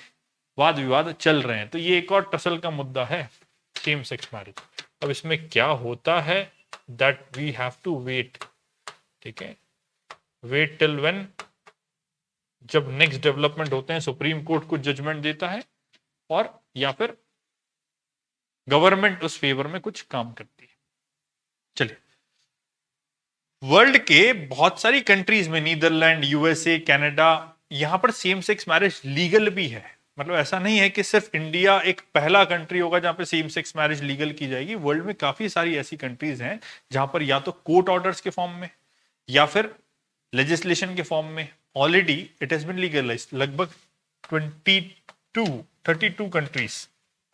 वाद विवाद चल रहे हैं, तो ये एक और टसल का मुद्दा है, सेम सेक्स मैरिज। अब इसमें क्या होता है, that we have to wait, ठीक है, वेट टिल व्हेन, जब नेक्स्ट डेवलपमेंट होते हैं, सुप्रीम कोर्ट कुछ जजमेंट देता है और या फिर गवर्नमेंट उस फेवर में कुछ काम करती है। चलिए, वर्ल्ड के बहुत सारी कंट्रीज में, नीदरलैंड, यूएसए, कनाडा, यहां पर सेम सेक्स मैरिज लीगल भी है। मतलब ऐसा नहीं है कि सिर्फ इंडिया एक पहला कंट्री होगा जहां पे सेम सेक्स मैरिज लीगल की जाएगी। वर्ल्ड में काफी सारी ऐसी कंट्रीज हैं जहां पर या तो कोर्ट ऑर्डर्स के फॉर्म में या फिर लेजिस्लेशन के फॉर्म में already it has been legalised. लगभग 32 countries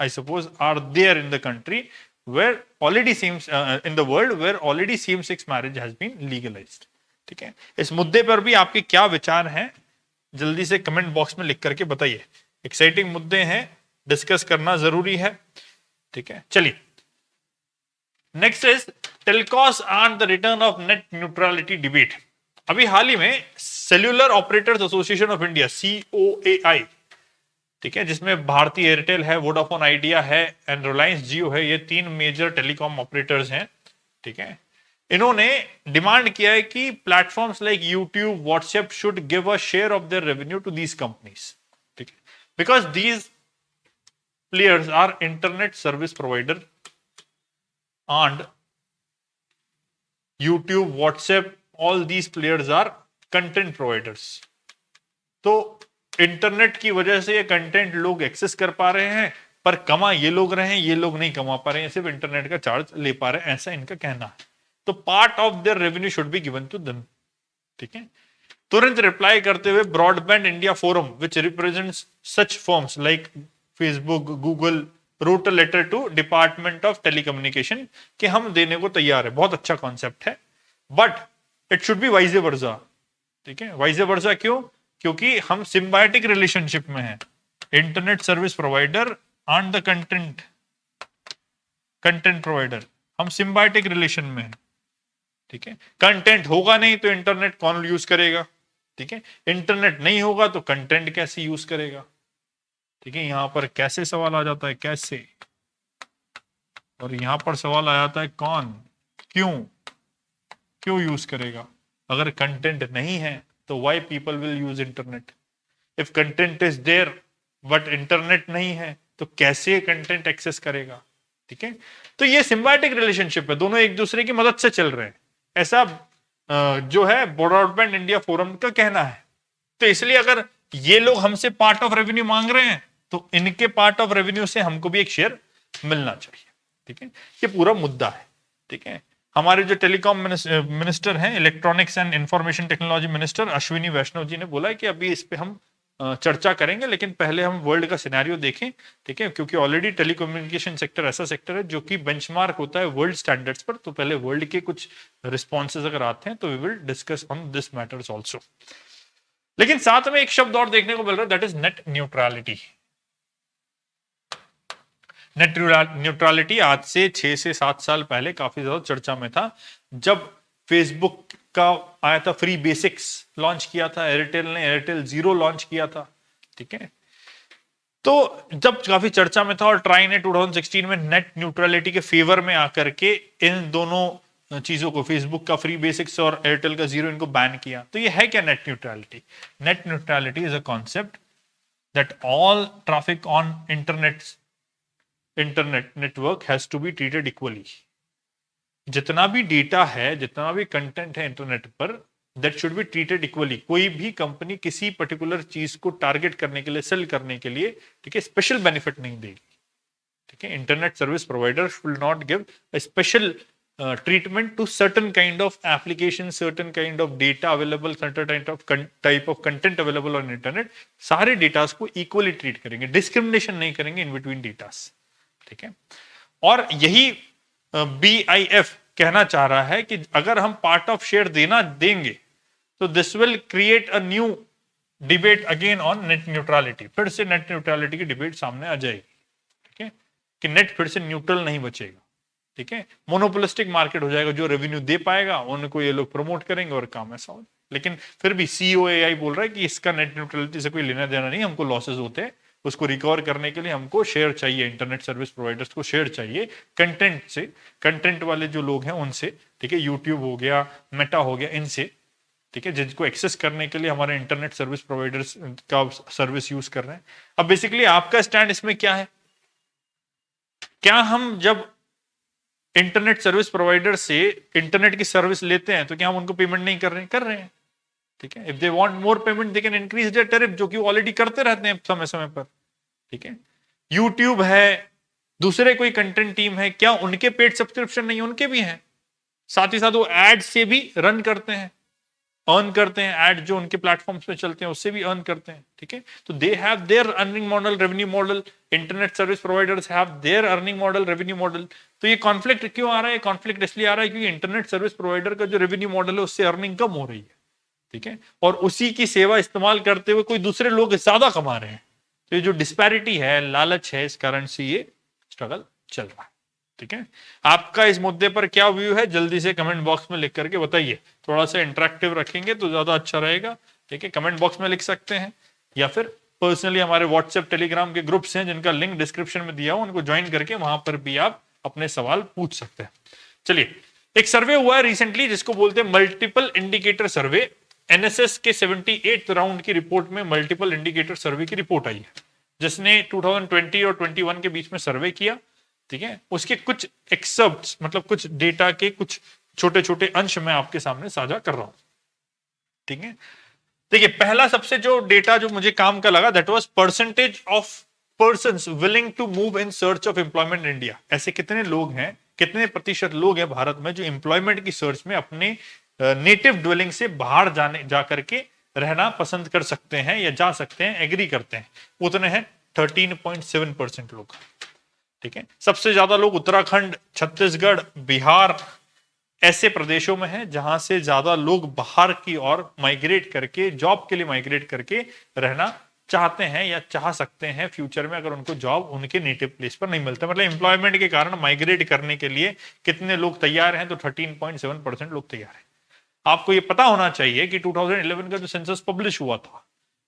I suppose are there in the country where already in the world where already same sex marriage has been legalized। ठीक है, इस मुद्दे पर भी आपके क्या विचार हैं, जल्दी से कमेंट बॉक्स में लिख करके बताइए। एक्साइटिंग मुद्दे हैं, डिस्कस करना जरूरी है। ठीक है, चलिए, next is telcos and the return of net neutrality debate. अभी हाल ही में cellular operators association of India, COAI, ठीक है, जिसमें भारतीय एयरटेल है, वोडाफोन आइडिया है एंड रिलायंस जियो है, ये 3 मेजर टेलीकॉम ऑपरेटर्स हैं। ठीक है, इन्होंने डिमांड किया है कि platforms like YouTube, WhatsApp should give a share of their revenue to these companies. ठीक है, because these players are internet service provider and YouTube, WhatsApp, all these players are content providers. तो internet की वजह से ये content लोग access कर पा रहे हैं, पर कमा ये लोग रहे हैं, ये लोग नहीं कमा पा रहे हैं, सिर्फ इंटरनेट का चार्ज ले पा रहे हैं, ऐसा इनका कहना है। तो part of their revenue should be given to them. ठीक है, तुरंत रिप्लाई करते हुए broadband India forum which represents such firms like Facebook, Google wrote a letter to department of telecommunication कि हम देने को तैयार है। बहुत अच्छा कॉन्सेप्ट है, but it should be wise वर्सा। ठीक है, वाइज वर्सा क्यों? क्योंकि हम सिम्बायोटिक रिलेशनशिप में हैं, internet service provider and the content provider, हम सिम्बायोटिक रिलेशन में हैं। ठीक है, कंटेंट होगा नहीं तो इंटरनेट कौन यूज करेगा? ठीक है, इंटरनेट नहीं होगा तो कंटेंट कैसे यूज करेगा? ठीक है, यहां पर कैसे सवाल आ जाता है, कैसे, और यहां पर सवाल आ जाता है कौन, क्यों यूज करेगा? अगर कंटेंट नहीं है तो why people will use internet? If content is there but internet नहीं है तो कैसे कंटेंट एक्सेस करेगा? ठीक है, तो ये सिम्बायोटिक रिलेशनशिप है, दोनों एक दूसरे की मदद से चल रहे हैं, ऐसा जो है ब्रॉडबैंड इंडिया फोरम का कहना है। तो इसलिए अगर ये लोग हमसे पार्ट ऑफ रेवेन्यू मांग रहे हैं तो इनके पार्ट ऑफ रेवेन्यू से हमको भी एक शेयर मिलना चाहिए। ठीक है, ये पूरा मुद्दा है। ठीक है, हमारे जो टेलीकॉम मिनिस्टर हैं, electronics and information technology minister Ashwini Vaishnaw ji ने बोला है कि अभी इस पे हम चर्चा करेंगे, लेकिन पहले हम वर्ल्ड का सिनेरियो देखें। ठीक है, क्योंकि ऑलरेडी टेलीकम्युनिकेशन सेक्टर ऐसा सेक्टर है जो कि बेंचमार्क होता है वर्ल्ड स्टैंडर्ड्स पर। तो पहले वर्ल्ड के कुछ रिस्पॉन्सेज अगर आते हैं तो we will discuss on this matters also. लेकिन साथ में एक शब्द और देखने को मिल रहा है, that is net neutrality. Net neutrality आज से 6 से 7 साल पहले काफी ज्यादा चर्चा में था, जब फेसबुक का आया था फ्री बेसिक्स लॉन्च किया था, एयरटेल ने एयरटेल जीरो लॉन्च किया था। ठीक है, तो जब काफी चर्चा में था और ट्राई ने 2016 में नेट न्यूट्रलिटी के फेवर में आकर के इन दोनों चीजों को, फेसबुक का फ्री बेसिक्स और एयरटेल का जीरो, इनको बैन किया। तो ये है क्या net neutrality? Net neutrality is a concept that all traffic on internet network has to be treated equally. जितना भी डेटा है, जितना भी कंटेंट है इंटरनेट पर, that should be treated equally. कोई भी कंपनी किसी पर्टिकुलर चीज को टारगेट करने के लिए, सेल करने के लिए, ठीक है, स्पेशल बेनिफिट नहीं देगी। ठीक है, internet service provider will not give a special treatment to certain kind of applications, certain kind of data available, certain type of content available on internet। सारे डेटास को इक्वली ट्रीट करेंगे, discrimination नहीं करेंगे in between datas. ठीक है, और यही BIF कहना चाह रहा है कि अगर हम पार्ट ऑफ शेयर देंगे तो this will create a new debate again on net neutrality. फिर से नेट न्यूट्रलिटी की डिबेट सामने आ जाएगी। ठीक है, कि नेट फिर से न्यूट्रल नहीं बचेगा। ठीक है, मोनोपोलिस्टिक मार्केट हो जाएगा, जो रेवेन्यू दे पाएगा उनको ये लोग प्रमोट करेंगे और काम ऐसा हो। लेकिन फिर भी COAI बोल रहा है कि इसका नेट न्यूट्रलिटी से कोई लेना देना नहीं, हमको लॉसेस होते हैं, उसको रिकवर करने के लिए हमको शेयर चाहिए, इंटरनेट सर्विस प्रोवाइडर्स को शेयर चाहिए कंटेंट से, कंटेंट वाले जो लोग हैं उनसे। ठीक है, यूट्यूब हो गया, मेटा हो गया, इनसे। ठीक है, जिनको एक्सेस करने के लिए हमारे इंटरनेट सर्विस प्रोवाइडर्स का सर्विस यूज कर रहे हैं। अब बेसिकली आपका स्टैंड इसमें क्या है? क्या हम जब इंटरनेट सर्विस प्रोवाइडर से इंटरनेट की सर्विस लेते हैं तो क्या हम उनको पेमेंट नहीं कर रहे हैं? कर रहे हैं, ठीक है। If they want more payment they can increase their tariff, जो कि ऑलरेडी करते रहते हैं समय समय पर, ठीक है। यूट्यूब है, दूसरे कोई कंटेंट टीम है, क्या उनके पेड सब्सक्रिप्शन नहीं? उनके भी हैं। साथ ही साथ वो एड से भी रन करते हैं, अर्न करते हैं, एड जो उनके प्लेटफॉर्म्स पे चलते हैं उससे भी अर्न करते हैं, ठीक है। तो they have their earning model, revenue model, internet service providers have their earning model, revenue model. तो ये कॉन्फ्लिक्ट क्यों आ रहा है? कॉन्फ्लिक्ट इसलिए आ रहा है क्योंकि इंटरनेट सर्विस प्रोवाइडर का जो रेवेन्यू मॉडल है उससे अर्निंग कम हो रही है, ठीक है, और उसी की सेवा इस्तेमाल करते हुए कोई दूसरे लोग ज्यादा कमा रहे हैं। तो ये जो डिस्पैरिटी है, लालच है, इस कारण से ये स्ट्रगल चल रहा है, ठीक है। आपका इस मुद्दे पर क्या व्यू है, जल्दी से कमेंट बॉक्स में लिख करके बताइए। थोड़ा सा इंटरेक्टिव रखेंगे तो ज्यादा अच्छा रहेगा, ठीक है। कमेंट बॉक्स में लिख सकते हैं या फिर पर्सनली हमारे व्हाट्सएप टेलीग्राम के ग्रुप्स हैं जिनका लिंक डिस्क्रिप्शन में दिया हुआ, उनको ज्वाइन करके वहां पर भी आप अपने सवाल पूछ सकते हैं। चलिए, एक सर्वे हुआ है रिसेंटली जिसको बोलते हैं मल्टीपल इंडिकेटर सर्वे। एनएसएस के 78 राउंड की रिपोर्ट में मल्टीपल इंडिकेटर सर्वे की रिपोर्ट आई है, जिसने 2020 और 21 के बीच में सर्वे किया, ठीक है। उसके कुछ एक्सर्प्ट्स, मतलब कुछ डेटा के कुछ छोटे छोटे अंश मैं आपके सामने साझा कर रहा हूं, ठीक है। देखिए, पहला सबसे जो डेटा जो मुझे काम का लगा, that was percentage of persons willing to move in search of employment in India. ऐसे कितने लोग हैं, कितने प्रतिशत लोग हैं भारत में जो एम्प्लॉयमेंट की सर्च में अपने नेटिव ड्वेलिंग से बाहर जा करके रहना पसंद कर सकते हैं या जा सकते हैं, एग्री करते हैं। उतने हैं 13.7% लोग, ठीक है। सबसे ज्यादा लोग उत्तराखंड, छत्तीसगढ़, बिहार ऐसे प्रदेशों में हैं जहां से ज्यादा लोग बाहर की ओर माइग्रेट करके, जॉब के लिए माइग्रेट करके रहना चाहते हैं या चाह सकते हैं फ्यूचर में, अगर उनको जॉब उनके नेटिव प्लेस पर नहीं मिलता। मतलब एम्प्लॉयमेंट के कारण माइग्रेट करने के लिए कितने लोग तैयार हैं? तो 13.7% लोग तैयार हैं। आपको ये पता होना चाहिए कि 2011 का जो सेंसस पब्लिश हुआ था,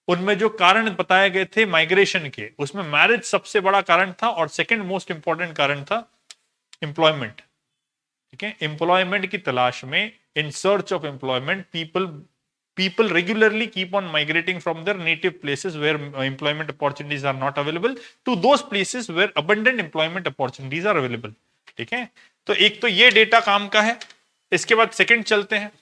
उनमें जो कारण बताए गए थे माइग्रेशन के, उसमें मैरिज सबसे बड़ा कारण था और सेकंड मोस्ट इंपॉर्टेंट कारण था एम्प्लॉयमेंट, ठीक है। एम्प्लॉयमेंट की तलाश में, इन search of employment, people regularly keep on migrating from their native places where employment opportunities are not available to those places where abundant employment opportunities are available, ठीक है। तो एक तो ये डेटा काम का है। इसके बाद सेकंड चलते हैं।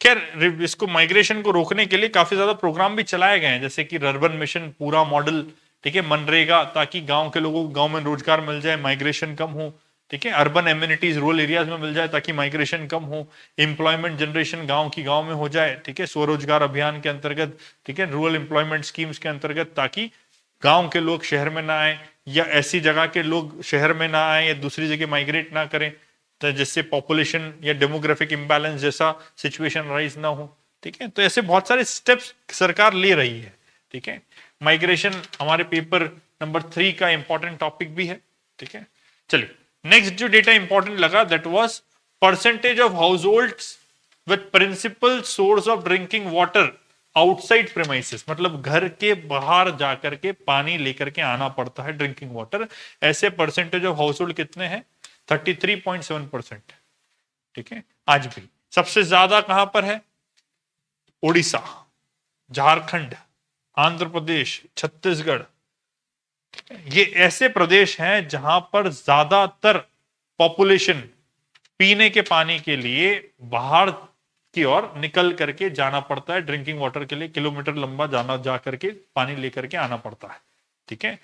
खैर, इसको माइग्रेशन को रोकने के लिए काफी ज्यादा प्रोग्राम भी चलाए गए हैं, जैसे कि अर्बन मिशन पूरा मॉडल, ठीक है, मनरेगा, ताकि गांव के लोगों को गांव में रोजगार मिल जाए, माइग्रेशन कम हो, ठीक है। अर्बन एम्यूनिटीज रूरल एरियाज में मिल जाए ताकि माइग्रेशन कम हो, एम्प्लॉयमेंट जनरेशन गांव की गांव में हो जाए, ठीक है, स्वरोजगार अभियान के अंतर्गत, ठीक है, रूरल एम्प्लॉयमेंट स्कीम्स के अंतर्गत, ताकि गांव के लोग शहर में ना आए या ऐसी जगह के लोग शहर में ना आए या दूसरी जगह माइग्रेट ना करें, तो जिससे पॉपुलेशन या डेमोग्राफिक इंबैलेंस जैसा सिचुएशन राइज ना हो, ठीक है। तो ऐसे बहुत सारे स्टेप्स सरकार ले रही है, ठीक है। माइग्रेशन हमारे पेपर नंबर 3 का इंपॉर्टेंट टॉपिक भी है, ठीक है। चलिए, नेक्स्ट जो डेटा इंपॉर्टेंट लगा, that was percentage of households with principal source of drinking water outside premises, मतलब घर के बाहर जाकर के पानी लेकर के आना पड़ता है, ड्रिंकिंग वाटर। ऐसे परसेंटेज ऑफ हाउस होल्ड कितने हैं? 33.7%, ठीक है। आज भी सबसे ज्यादा कहां पर है? उड़ीसा, झारखंड, आंध्र प्रदेश, छत्तीसगढ़। ये ऐसे प्रदेश हैं जहां पर ज्यादातर पॉपुलेशन पीने के पानी के लिए बाहर की ओर निकल करके जाना पड़ता है, ड्रिंकिंग वाटर के लिए किलोमीटर लंबा जाना, जा करके पानी लेकर के आना पड़ता है, ठीक है।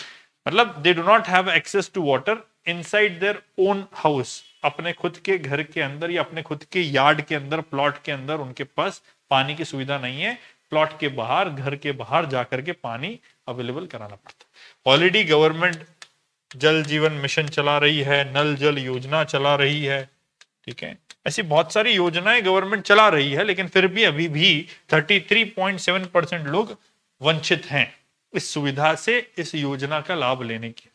मतलब they do not have access to water inside their own house, अपने खुद के घर के अंदर या अपने खुद के यार्ड के अंदर, प्लॉट के अंदर उनके पास पानी की सुविधा नहीं है। प्लॉट के बाहर, घर के बाहर जाकर के पानी अवेलेबल कराना पड़ता है। ऑलरेडी गवर्नमेंट जल जीवन मिशन चला रही है, नल जल योजना चला रही है, ठीक है। ऐसी बहुत सारी योजनाएं गवर्नमेंट चला रही है, लेकिन फिर भी अभी भी 33.7% लोग वंचित हैं इस सुविधा से, इस योजना का लाभ लेने के,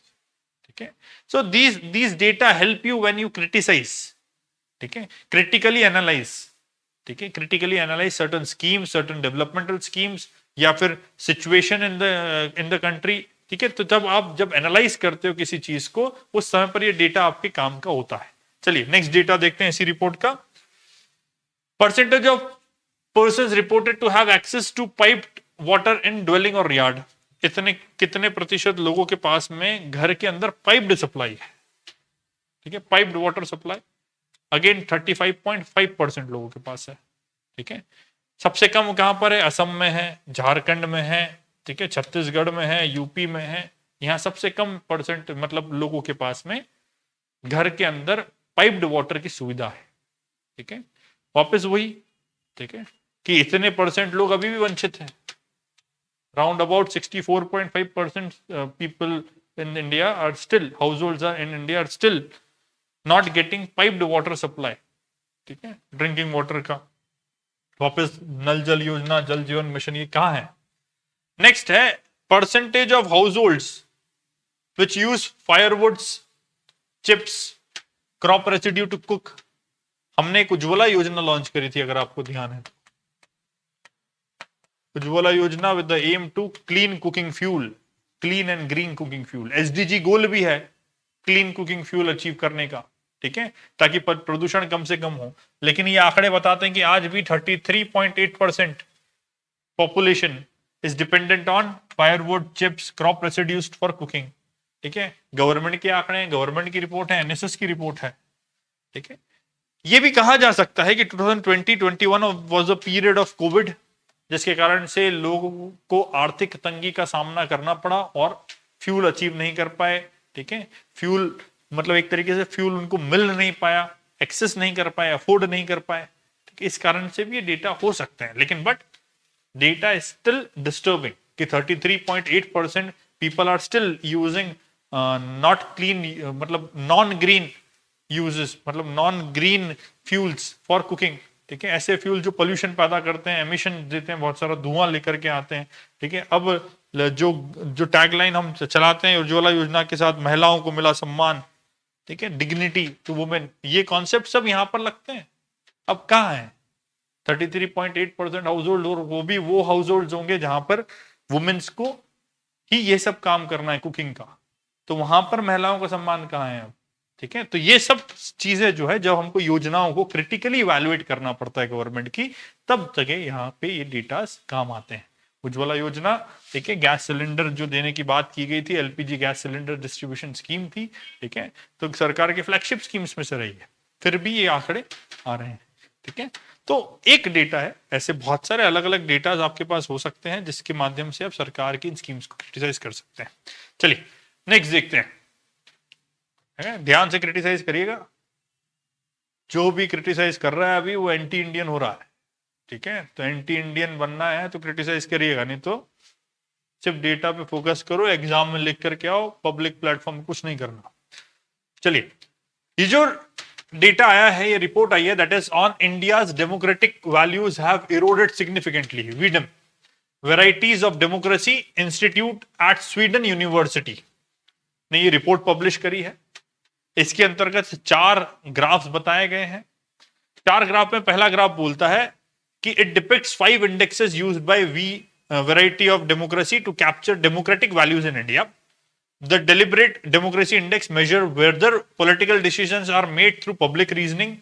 ठीक है। So these data help you when you criticise, ठीक है, क्रिटिकली एनालाइज, ठीक है, critically analyse certain schemes, certain developmental schemes या फिर सिचुएशन इन द कंट्री, ठीक है। तो जब एनालाइज करते हो किसी चीज को, उस समय पर ये डेटा आपके काम का होता है। चलिए, नेक्स्ट डेटा देखते हैं इसी रिपोर्ट का। Percentage of persons reported to have access to piped water in dwelling और यार्ड। इतने कितने प्रतिशत लोगों के पास में घर के अंदर पाइप्ड सप्लाई है, ठीक है, पाइप्ड वाटर सप्लाई। अगेन 35.5% लोगों के पास है, ठीक है। सबसे कम कहां पर है? असम में है, झारखंड में है, ठीक है, छत्तीसगढ़ में है, यूपी में है। यहां सबसे कम परसेंट मतलब लोगों के पास में घर के अंदर पाइप्ड वाटर की सुविधा है, ठीक है। वापस वही, ठीक है, कि इतने परसेंट लोग अभी भी वंचित हैं। Round about 64.5% people in India are still, households are in India are still not getting piped water supply, ठीक है, ड्रिंकिंग वाटर का। वापस नल जल योजना, जल जीवन मिशन, ये कहां है? नेक्स्ट है percentage of households which use firewoods, chips, crop residue to cook. हमने एक उज्ज्वला योजना लॉन्च करी थी, अगर आपको ध्यान है तो। Ujjwala Yojana with the aim to clean cooking fuel, clean and green cooking fuel. SDG goal भी है क्लीन कुकिंग फ्यूल अचीव करने का, ठीक है, ताकि प्रदूषण कम से कम हो। लेकिन ये आंकड़े बताते हैं कि आज भी 33.8% population is dependent on firewood, chips, crop residues for cooking, ठीक है। गवर्नमेंट के आंकड़े हैं, गवर्नमेंट की रिपोर्ट है, एनएसएस की रिपोर्ट है, ठीक है। ये भी कहा जा सकता है कि 2020-21 was a period of Covid, जिसके कारण से लोगों को आर्थिक तंगी का सामना करना पड़ा और फ्यूल अचीव नहीं कर पाए, ठीक है। फ्यूल मतलब एक तरीके से फ्यूल उनको मिल नहीं पाया, एक्सेस नहीं कर पाए, अफोर्ड नहीं कर पाए, ठीक है। इस कारण से भी ये डेटा हो सकते हैं, लेकिन but data is still disturbing कि 33.8% people are still using not clean, मतलब नॉन ग्रीन यूजेस, मतलब non green fuels for cooking, ठीक है। ऐसे फ्यूल जो पोल्यूशन पैदा करते हैं, एमिशन देते हैं, बहुत सारा धुआं लेकर के आते हैं, ठीक है। अब जो जो टैगलाइन हम चलाते हैं उज्ज्वला योजना के साथ, महिलाओं को मिला सम्मान, ठीक है, डिग्निटी टू वुमेन, ये कॉन्सेप्ट सब यहां पर लगते हैं। अब कहां है 33.8% हाउस होल्ड? और वो भी वो हाउस होल्ड होंगे जहां पर वुमेन्स को ही ये सब काम करना है कुकिंग का, तो वहां पर महिलाओं का सम्मान कहां है अब, ठीक है। तो ये सब चीजें जो है, जब हमको योजनाओं को क्रिटिकली इवैल्यूएट करना पड़ता है गवर्नमेंट की, तब जगह यहाँ पे ये डेटा काम आते हैं। उज्ज्वला योजना, ठीक है, गैस सिलेंडर जो देने की बात की गई थी, LPG gas cylinder distribution scheme थी, ठीक है, तो सरकार के फ्लैगशिप स्कीम्स में से रही है, फिर भी ये आंकड़े आ रहे हैं, ठीक है। तो एक डेटा है, ऐसे बहुत सारे अलग अलग डेटा आपके पास हो सकते हैं जिसके माध्यम से आप सरकार की इन स्कीम्स को क्रिटिसाइज कर सकते हैं। चलिए नेक्स्ट देखते हैं, है? ध्यान से क्रिटिसाइज करिएगा, जो भी क्रिटिसाइज कर रहा है अभी वो एंटी इंडियन हो रहा है, ठीक है। तो एंटी इंडियन बनना है तो क्रिटिसाइज करिएगा, नहीं तो सिर्फ डेटा पे फोकस करो, एग्जाम में लिख करके आओ, पब्लिक प्लेटफॉर्म में कुछ नहीं करना। चलिए, ये जो डेटा आया है, ये रिपोर्ट आई है, that is on India's democratic values have eroded significantly, V Dem, varieties of democracy institute at Sweden university ने ये रिपोर्ट पब्लिश करी है। इसके अंतर्गत 4 ग्राफ्स बताए गए हैं। 4 ग्राफ में पहला ग्राफ बोलता है कि it depicts 5 indexes used by V variety of democracy to capture democratic values in India. The deliberate democracy index measure whether political decisions are made through public reasoning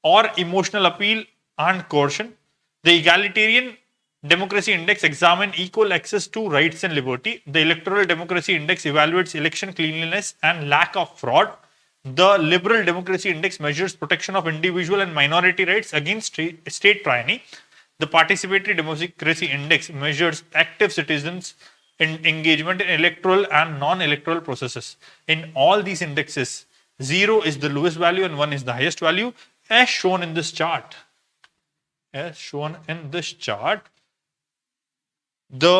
or emotional appeal and coercion. The egalitarian democracy index examines equal access to rights and liberty. The electoral democracy index evaluates election cleanliness and lack of fraud. The liberal democracy index measures protection of individual and minority rights against state tyranny. The participatory democracy index measures active citizens in engagement in electoral and non-electoral processes. In all these indexes, 0 is the lowest value and 1 is the highest value, as shown in this chart. As shown in this chart, the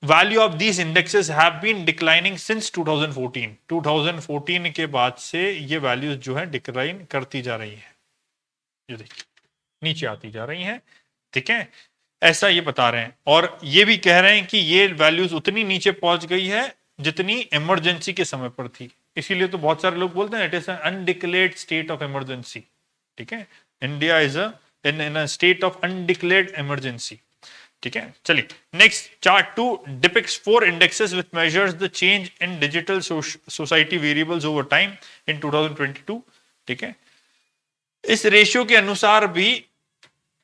value of these indexes have been declining since 2014. 2014 के बाद से ये values जो है decline करती जा रही है, ये देखिए नीचे आती जा रही हैं, ठीक है, ऐसा ये बता रहे हैं। और ये भी कह रहे हैं कि ये वैल्यूज उतनी नीचे पहुंच गई है जितनी इमरजेंसी के समय पर थी। इसीलिए तो बहुत सारे लोग बोलते हैं it is an undeclared state of emergency, ठीक है। India is in a state of undeclared emergency, ठीक है। चलिए next, chart 2 depicts 4 indexes which measures the change in digital society variables over time in 2022, ठीक है। इस रेशियो के अनुसार भी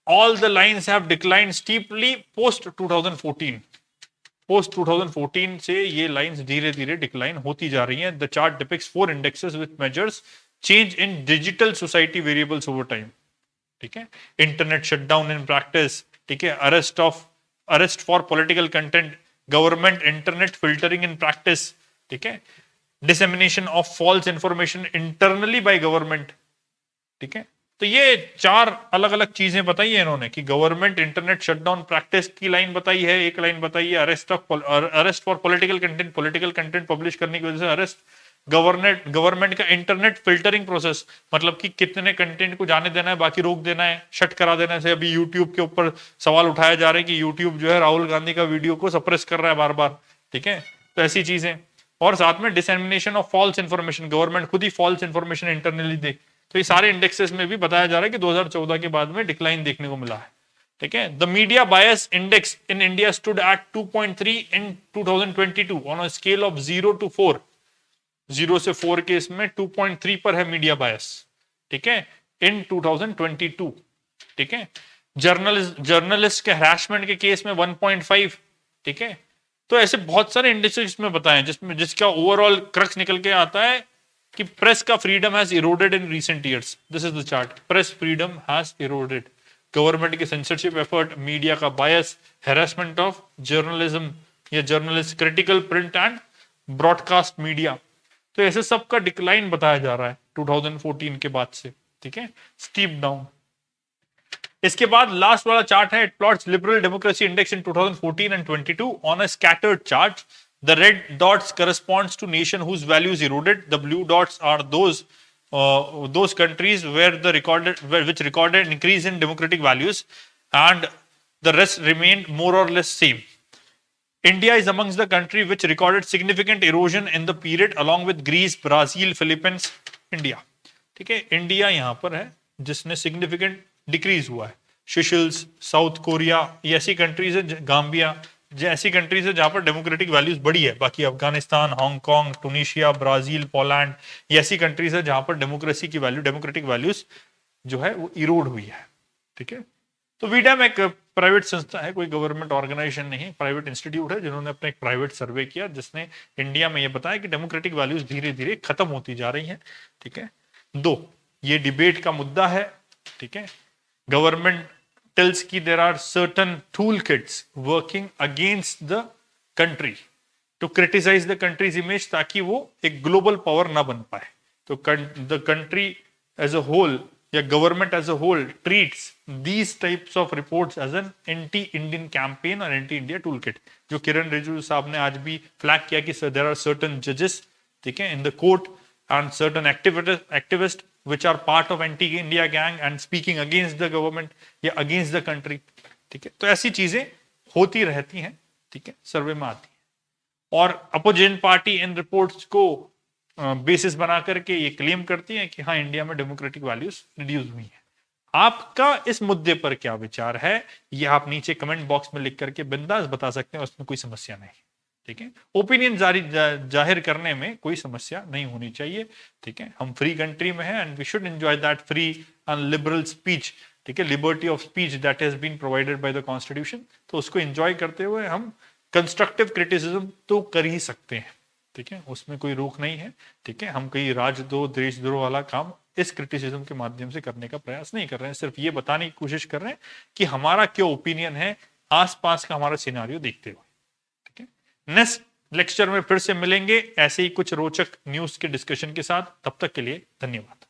all the lines have declined steeply post 2014. Post 2014 से ये लाइंस धीरे धीरे डिक्लाइन होती जा रही हैं. The chart depicts 4 indexes with measures change in digital society variables over time. ठीक है. Internet shutdown in practice. ठीक है. Arrest for political content. Government internet filtering in practice. ठीक है. Dissemination of false information internally by government. ठीक है. तो ये 4 अलग अलग चीजें बताई है इन्होंने कि गवर्नमेंट इंटरनेट शटडाउन प्रैक्टिस की लाइन बताई है, एक लाइन बताई है arrest for political content publish करने की वजह से अरेस्ट. गवर्नमेंट का इंटरनेट फिल्टरिंग प्रोसेस, मतलब कि कितने कंटेंट को जाने देना है, बाकी रोक देना है, शट करा देना है. अभी यूट्यूब के ऊपर सवाल उठाया जा रहा है कि यूट्यूब जो है राहुल गांधी का वीडियो को सप्रेस कर रहा है बार बार. ठीक है. तो ऐसी चीजें. और साथ में dissemination of false information, government खुद ही फॉल्स इंफॉर्मेशन इंटरनली दे. तो ये सारे इंडेक्सेस में भी बताया जा रहा है कि 2014 के बाद में डिक्लाइन देखने को मिला है. ठीक है. The media bias index in India stood at 2.3 in 2022 on a scale of 0 to 4. 0 से 4 के इसमें 2.3 पर है मीडिया बायस. ठीक है. इन 2022. ठीक है. जर्नलिस्ट के हरासमेंट के केस में 1.5. ठीक है. तो ऐसे बहुत सारे इंडेक्सेस में बताए जिसका ओवरऑल क्रक्स निकल के आता है कि प्रेस का freedom has eroded in recent years. This is the chart. Press freedom has eroded. Government के सेंसरशिप एफर्ट, मीडिया का बायस, हैरेसमेंट ऑफ जर्नलिज्म या journalist, critical print and broadcast media. तो ऐसे सब का डिक्लाइन बताया जा रहा है 2014 के बाद से. ठीक है. Steep down. इसके बाद लास्ट वाला चार्ट है. It plots liberal democracy index in 2014 and 22 on a scattered chart. The red dots corresponds to nation whose values eroded. The blue dots are those countries which recorded increase in democratic values, and the rest remained more or less same. India is amongst the country which recorded significant erosion in the period, along with Greece, Brazil, Philippines, India. ठीक है. India यहां पर है जिसने significant decrease हुआ है. सिशल्स, south Korea, ये ऐसी कंट्रीज है, गाम्बिया, ऐसी कंट्रीज है जहां पर डेमोक्रेटिक वैल्यूज बढ़ी है. बाकी Afghanistan, Hong Kong, Tunisia, Brazil, Poland, ये ऐसी कंट्रीज है जहां पर डेमोक्रेसी की वैल्यू, डेमोक्रेटिक वैल्यूज जो है वो इरोड हुई है. ठीक है. तो वीडैम एक प्राइवेट संस्था है, कोई गवर्नमेंट ऑर्गेनाइजेशन नहीं, प्राइवेट इंस्टीट्यूट है जिन्होंने अपना एक प्राइवेट सर्वे किया जिसने इंडिया में ये बताया कि डेमोक्रेटिक वैल्यूज धीरे धीरे खत्म होती जा रही हैं. ठीक है. 2, ये डिबेट का मुद्दा है. ठीक है. गवर्नमेंट tells कि there are certain toolkits working against the country to criticize the country's image ताकि वो एक global power ना बन पाए. तो the country as a whole या government as a whole treats these types of reports as an anti-Indian campaign or anti-India toolkit. जो किरण रिजिजू साहब ने आज भी फ्लैग किया कि there are certain judges, ठीक है, in the court and certain activists which are part of anti-India gang and speaking against the government या against the country. ठीक है. तो ऐसी चीजें होती रहती हैं. ठीक है. सर्वे में आती हैं और अपोजिशन पार्टी इन रिपोर्ट्स को बेसिस बना करके ये क्लेम करती है कि हाँ इंडिया में डेमोक्रेटिक वैल्यूज रिड्यूस हुई है. आपका इस मुद्दे पर क्या विचार है ये आप नीचे कमेंट बॉक्स में लिख करके बिंदास बता सकते हैं, उसमें कोई समस्या नहीं. ठीक है. ओपिनियन जाहिर करने में कोई समस्या नहीं होनी चाहिए. ठीक है. हम फ्री कंट्री में हैं and we should enjoy that free and liberal speech. ठीक है. Liberty of speech that has been provided by the constitution. तो उसको एंजॉय करते हुए हम कंस्ट्रक्टिव क्रिटिसिज्म तो कर ही सकते हैं. ठीक है. उसमें कोई रोक नहीं है. ठीक है. हम कहीं राजद्रोह, देशद्रोह वाला काम इस क्रिटिसिज्म के माध्यम से करने का प्रयास नहीं कर रहे हैं. सिर्फ ये बताने की कोशिश कर रहे हैं कि हमारा क्या ओपिनियन है आसपास का हमारा सिनेरियो देखते हुए. नेक्स्ट लेक्चर में फिर से मिलेंगे ऐसे ही कुछ रोचक न्यूज के डिस्कशन के साथ. तब तक के लिए धन्यवाद.